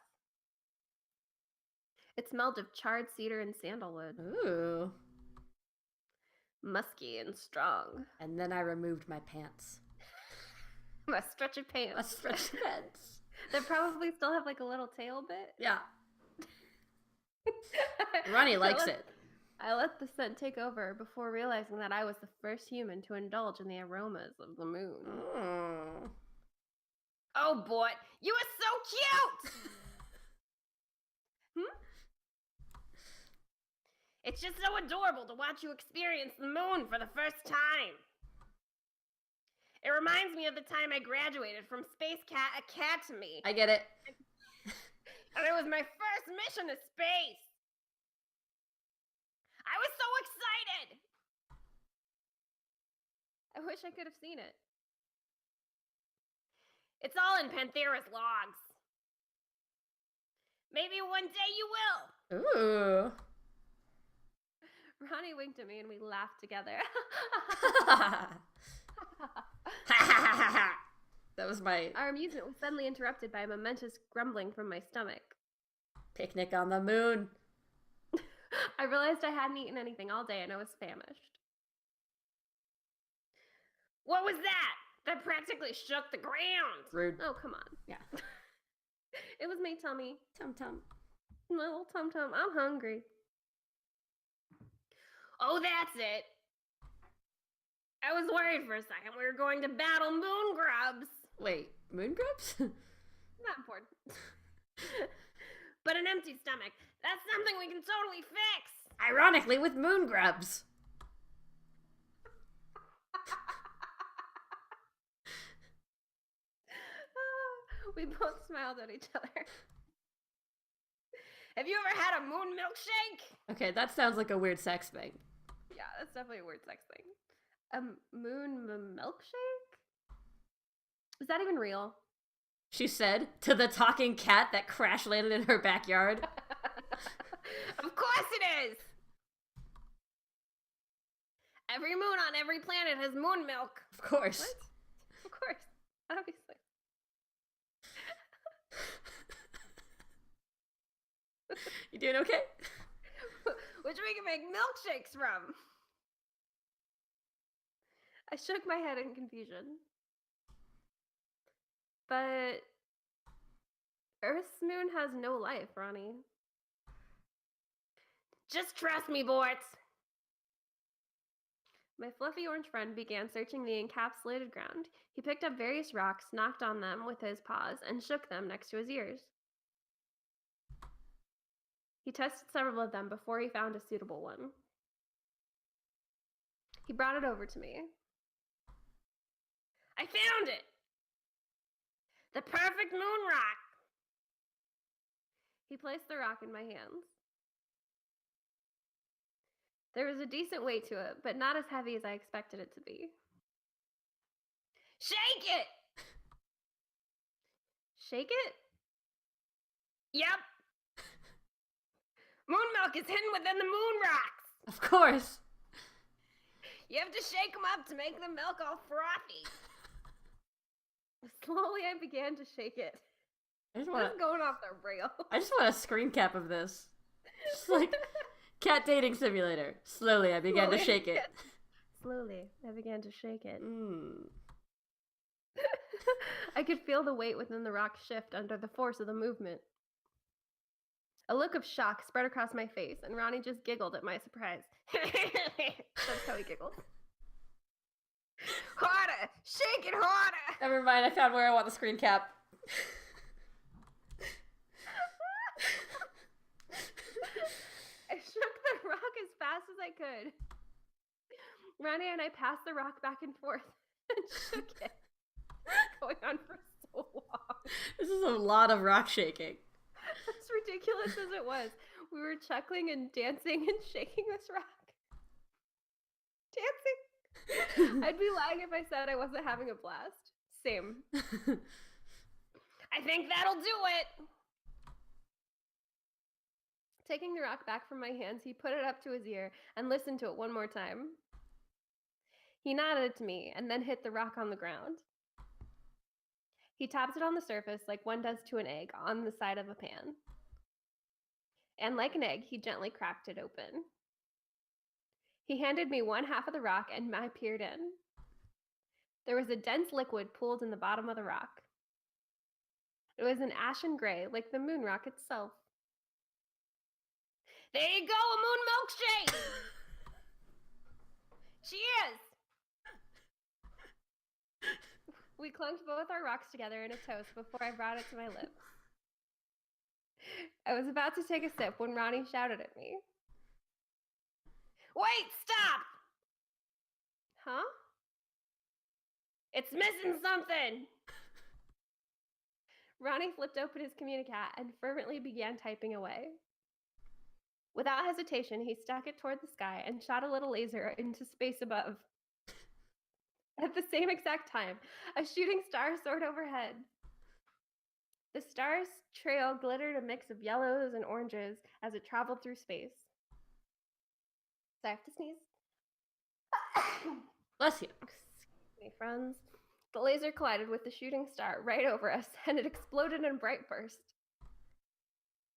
It smelled of charred cedar and sandalwood. Ooh. Musky and strong. And then I removed my pants. My stretchy pants. My stretchy pants. They probably still have like a little tail bit. Yeah. Ronnie likes it. I let the scent take over before realizing that I was the first human to indulge in the aromas of the moon. Mm. Oh boy, you are so cute! It's just so adorable to watch you experience the moon for the first time. It reminds me of the time I graduated from Spacecat Academy. I get it. And it was my first mission to space. I was so excited. I wish I could have seen it. It's all in Panthera's logs. Maybe one day you will. Ooh. Ronnie winked at me and we laughed together. That was my Our amusement was suddenly interrupted by a momentous grumbling from my stomach. picnic on the moon. I realized I hadn't eaten anything all day and I was famished. What was that? That practically shook the ground. Rude. Oh, come on. Yeah. It was my tummy. Tum-tum. My little tum-tum. I'm hungry. Oh, that's it. I was worried for a second we were going to battle moon grubs. Wait, moon grubs? Not important. But an empty stomach, that's something we can totally fix. Ironically, with moon grubs. We both smiled at each other. Have you ever had a moon milkshake? Okay, that sounds like a weird sex thing. Yeah, that's definitely a weird sex thing. A moon milkshake? Is that even real? She said to the talking cat that crash landed in her backyard. Of course it is! Every moon on every planet has moon milk. Of course. What? Of course. Obviously. You doing okay? Which we can make milkshakes from. I shook my head in confusion. But Earth's moon has no life, Ronnie. Just trust me, Bort. My fluffy orange friend began searching the encapsulated ground. He picked up various rocks, knocked on them with his paws, and shook them next to his ears. He tested several of them before he found a suitable one. He brought it over to me. I found it! The perfect moon rock! He placed the rock in my hands. There was a decent weight to it, but not as heavy as I expected it to be. Shake it! Shake it? Yep. Moon milk is hidden within the moon rocks. Of course. You have to shake them up to make the milk all frothy. Slowly, I began to shake it. This is going off the rail. I just want a screen cap of this. Just like cat dating simulator. Slowly, I began to shake it. Slowly, I began to shake it. Mm. I could feel the weight within the rock shift under the force of the movement. A look of shock spread across my face, and Ronnie just giggled at my surprise. That's how he giggled. Harder! Shake it harder! Never mind, I found where I want the screen cap. I shook the rock as fast as I could. Ronnie and I passed the rock back and forth and shook it. Going on for so long. This is a lot of rock shaking. As ridiculous as it was, we were chuckling and dancing and shaking this rock. Dancing? I'd be lying if I said I wasn't having a blast. Same. I think that'll do it. Taking the rock back from my hands, he put it up to his ear and listened to it one more time. He nodded to me and then hit the rock on the ground. He tapped it on the surface like one does to an egg on the side of a pan. And like an egg, he gently cracked it open. He handed me one half of the rock and I peered in. There was a dense liquid pooled in the bottom of the rock. It was an ashen gray, like the moon rock itself. There you go, a moon milkshake! Cheers! We clunked both our rocks together in a toast before I brought it to my lips. I was about to take a sip when Ronnie shouted at me. Wait, stop! Huh? It's missing something! Ronnie flipped open his communicat and fervently began typing away. Without hesitation, he stuck it toward the sky and shot a little laser into space above. At the same exact time, a shooting star soared overhead. The star's trail glittered a mix of yellows and oranges as it traveled through space. So I have to sneeze. Bless you. Excuse me, friends. The laser collided with the shooting star right over us, and it exploded in a bright burst.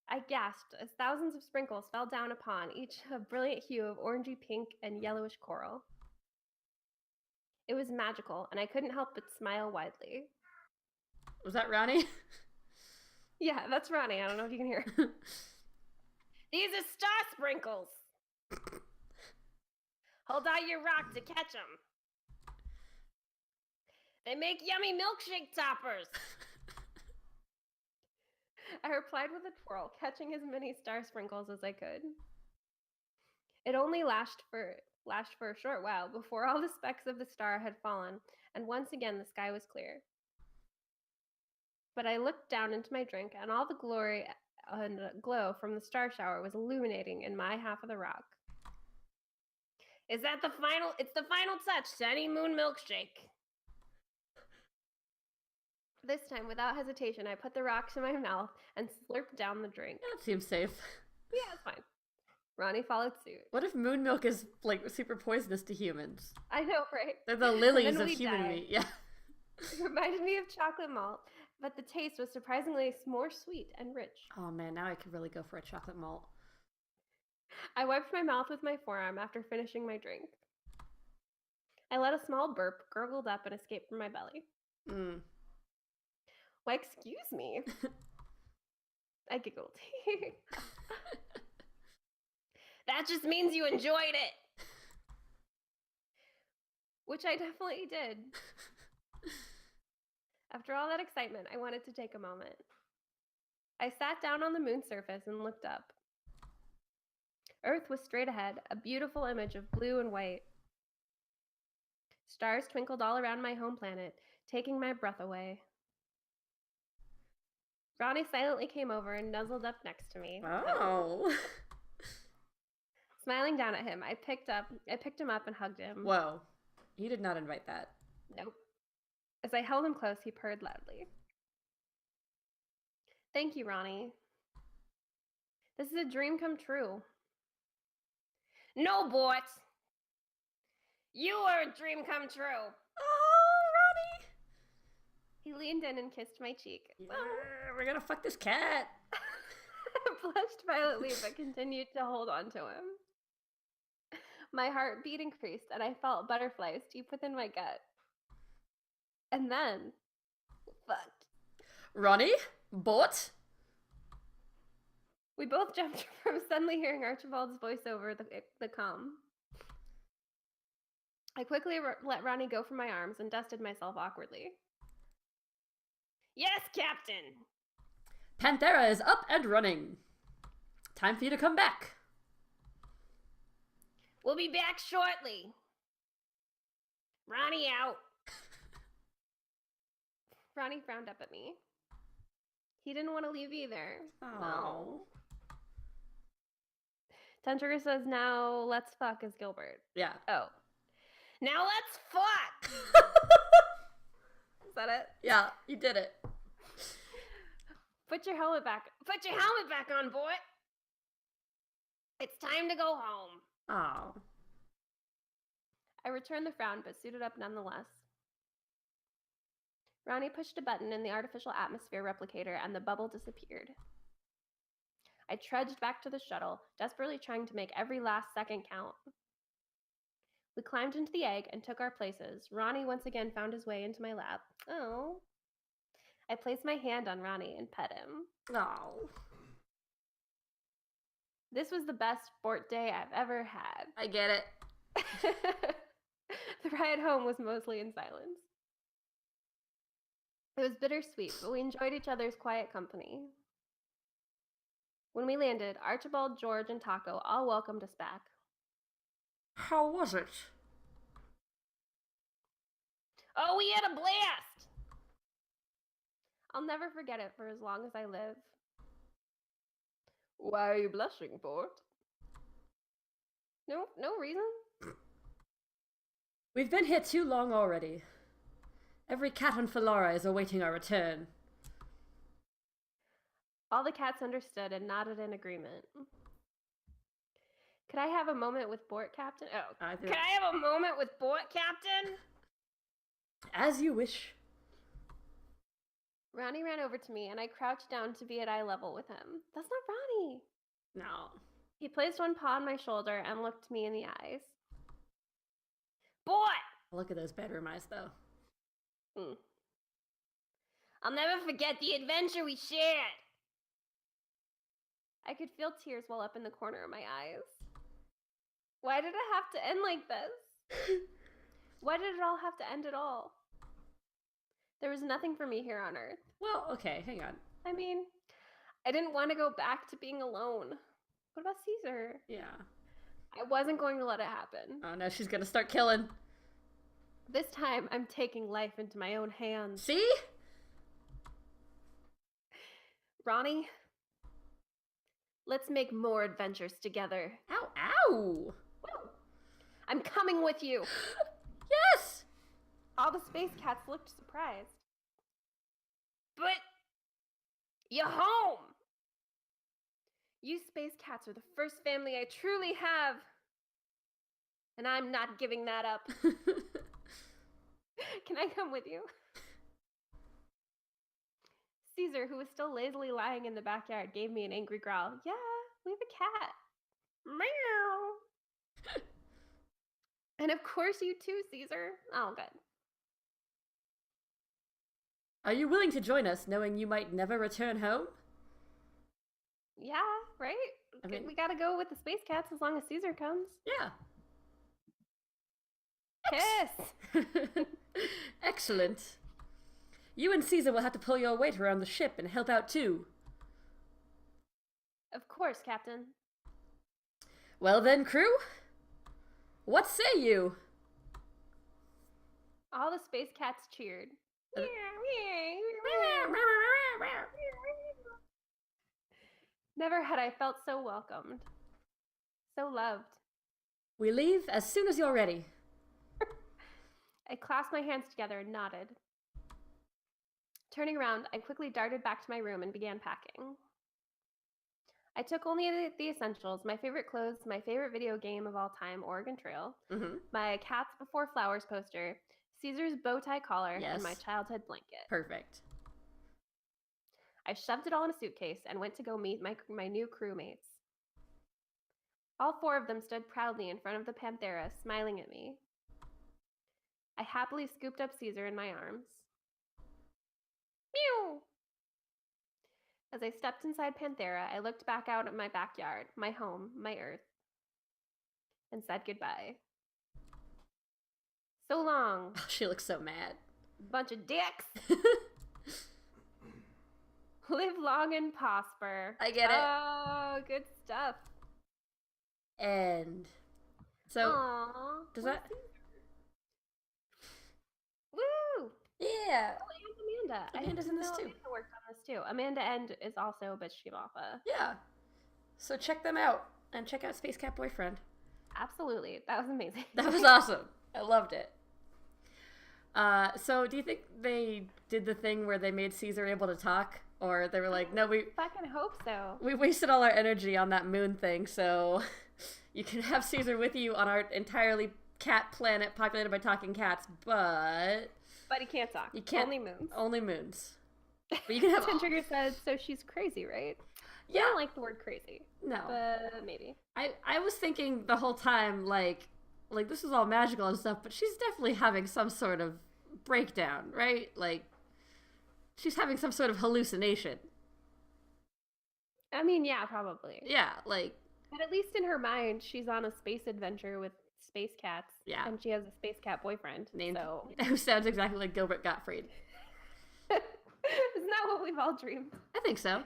I gasped as thousands of sprinkles fell down upon each a brilliant hue of orangey pink and yellowish coral. It was magical, and I couldn't help but smile widely. Was that Ronnie? Yeah, that's Ronnie. I don't know if you can hear. These are star sprinkles. Hold out your rock to catch them. They make yummy milkshake toppers. I replied with a twirl, catching as many star sprinkles as I could. It only lasted for a short while before all the specks of the star had fallen, and once again the sky was clear. But I looked down into my drink, and all the glory and glow from the star shower was illuminating in my half of the rock. Is that the final? It's the final touch to any moon milkshake. This time, without hesitation, I put the rock to my mouth and slurped down the drink. That seems safe. Yeah, it's fine. Ronnie followed suit. What if moon milk is like super poisonous to humans? I know, right? They're the lilies Then of we human die. meat. Yeah. It reminded me of chocolate malt, but the taste was surprisingly more sweet and rich. Oh man, now I could really go for a chocolate malt. I wiped my mouth with my forearm after finishing my drink. I let a small burp gurgled up and escaped from my belly. Why, excuse me. I giggled. That just means you enjoyed it. Which I definitely did. After all that excitement, I wanted to take a moment. I sat down on the moon's surface and looked up. Earth was straight ahead, a beautiful image of blue and white. Stars twinkled all around my home planet, taking my breath away. Ronnie silently came over and nuzzled up next to me. Oh. Smiling down at him, I picked him up and hugged him. Whoa. You did not invite that. Nope. As I held him close, he purred loudly. Thank you, Ronnie. This is a dream come true. No, boy. You are a dream come true. Oh, Ronnie. He leaned in and kissed my cheek. Yeah, we're gonna fuck this cat. I blushed violently, but continued to hold on to him. My heartbeat increased, and I felt butterflies deep within my gut. And then, fucked. Ronnie? Bot? We both jumped from suddenly hearing Archibald's voice over the comm. I quickly let Ronnie go from my arms and dusted myself awkwardly. Yes, Captain! Panthera is up and running. Time for you to come back. We'll be back shortly. Ronnie out. Ronnie frowned up at me. He didn't want to leave either. Oh. No. Tentrigger says, now let's fuck as Gilbert. Yeah. Oh. Now let's fuck! Is that it? Yeah, you did it. Put your helmet back. Put your helmet back on, boy! It's time to go home. Oh. I returned the frown, but suited up nonetheless. Ronnie pushed a button in the artificial atmosphere replicator, and the bubble disappeared. I trudged back to the shuttle, desperately trying to make every last second count. We climbed into the egg and took our places. Ronnie once again found his way into my lap. Oh. I placed my hand on Ronnie and pet him. Oh. This was the best sport day I've ever had. I get it. The ride home was mostly in silence. It was bittersweet, but we enjoyed each other's quiet company. When we landed, Archibald, George, and Taco all welcomed us back. How was it? Oh, we had a blast! I'll never forget it for as long as I live. Why are you blushing, Bort? No reason. We've been here too long already. Every cat on Falara is awaiting our return. All the cats understood and nodded in agreement. Could I have a moment with Bort, Captain? Oh, could I have a moment with Bort, Captain? As you wish. Ronnie ran over to me, and I crouched down to be at eye level with him. That's not Ronnie. No. He placed one paw on my shoulder and looked me in the eyes. Bort! Look at those bedroom eyes, though. I'll never forget the adventure we shared. I could feel tears well up in the corner of my eyes. Why did it have to end like this? Why did it all have to end at all? There was nothing for me here on Earth. Well, okay, hang on. I mean, I didn't want to go back to being alone. What about Caesar? Yeah. I wasn't going to let it happen. Oh no, she's gonna start killing. This time, I'm taking life into my own hands. See? Ronnie, let's make more adventures together. Ow, ow! Whoa. I'm coming with you. Yes! All the space cats looked surprised. But you're home! You space cats are the first family I truly have. And I'm not giving that up. Can I come with you? Caesar, who was still lazily lying in the backyard, gave me an angry growl. Yeah, we have a cat. Meow. And of course you too, Caesar. Oh, good. Are you willing to join us, knowing you might never return home? Yeah, right? I mean, we gotta go with the space cats as long as Caesar comes. Yeah. Kiss! Excellent. You and Caesar will have to pull your weight around the ship and help out too. Of course, Captain. Well then, crew, what say you? All the space cats cheered. Never had I felt so welcomed, so loved. We leave as soon as you're ready. I clasped my hands together and nodded. Turning around, I quickly darted back to my room and began packing. I took only the essentials, my favorite clothes, my favorite video game of all time, Oregon Trail, my Cats Before Flowers poster, Caesar's bow tie collar, and my childhood blanket. Perfect. I shoved it all in a suitcase and went to go meet my new crewmates. All four of them stood proudly in front of the Panthera, smiling at me. I happily scooped up Caesar in my arms. Meow! As I stepped inside Panthera, I looked back out at my backyard, my home, my Earth, and said goodbye. So long. Oh, she looks so mad. Bunch of dicks. Live long and prosper. I get it. Oh, good stuff. And so, aww, does that? Woo! Yeah. Oh, and Amanda. Amanda's in this too. Amanda worked on this too. Amanda End is also Bitch Shimafa. Yeah. So check them out and check out Spacecat Boyfriend. Absolutely. That was amazing. That was awesome. I loved it. So do you think they did the thing where they made Caesar able to talk? Or they were like, no, we fucking hope so. We wasted all our energy on that moon thing, so you can have Caesar with you on our entirely cat planet populated by talking cats, but he can't talk. You can't. Only moons. Only moons. But you can have Trigger said, so she's crazy, right? Yeah. I don't like the word crazy. No. But maybe. I was thinking the whole time, like this is all magical and stuff, but she's definitely having some sort of breakdown, right? Like, she's having some sort of hallucination. I mean, yeah, probably. Yeah, like... But at least in her mind, she's on a space adventure with space cats. Yeah. And she has a space cat boyfriend. Who sounds exactly like Gilbert Gottfried. Isn't that what we've all dreamed? I think so.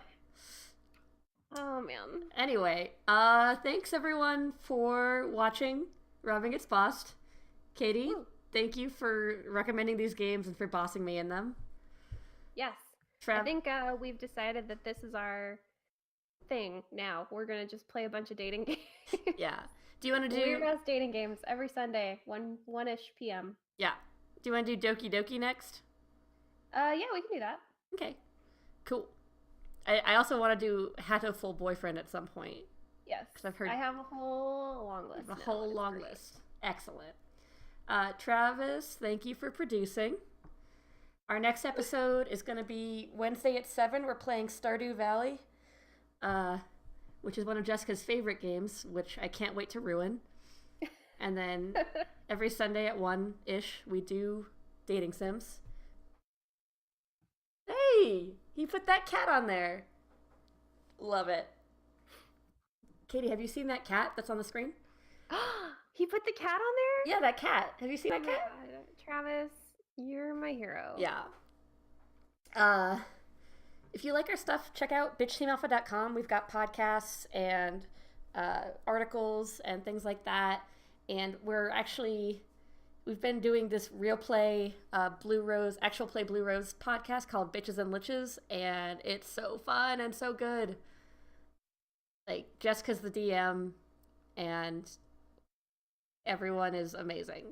Oh, man. Anyway, thanks everyone for watching. Robbing Gets Bossed. Katie, Woo. thank you for recommending these games and for bossing me in them. Yes. I think we've decided that this is our thing now. We're going to just play a bunch of dating games. Yeah. Do you want to do... Weird-ass dating games every Sunday, 1-ish p.m. Yeah. Do you want to do Doki Doki next? Yeah, we can do that. Okay. Cool. I also want to do Hatoful Boyfriend at some point. Yes. Because I've heard... I have a whole long list. A whole long list. Excellent. Travis, thank you for producing. Our next episode is going to be Wednesday at 7. We're playing Stardew Valley, which is one of Jessica's favorite games, which I can't wait to ruin. And then every Sunday at 1-ish, we do dating sims. Hey! He put that cat on there. Love it. Katie, have you seen that cat that's on the screen? He put the cat on there? Yeah, that cat. Have you seen that cat? God. Travis, you're my hero. Yeah. If you like our stuff, check out bitchteamalpha.com. We've got podcasts and articles and things like that. And we've been doing this Real Play Actual Play Blue Rose podcast called Bitches and Liches, and it's so fun and so good. Like, Jessica's the DM, and everyone is amazing.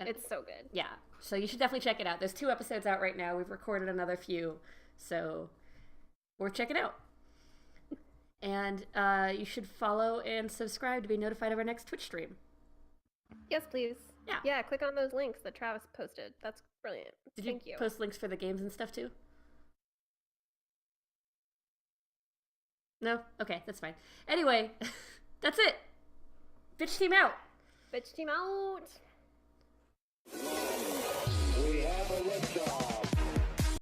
And it's so good. Yeah. So you should definitely check it out. There's 2 episodes out right now. We've recorded another few. So we're checking out. And you should follow and subscribe to be notified of our next Twitch stream. Yes, please. Yeah. Yeah, click on those links that Travis posted. That's brilliant. Thank you post links for the games and stuff too? No? Okay, that's fine. Anyway, that's it. Bitch team out. Bitch team out. We have a liftoff.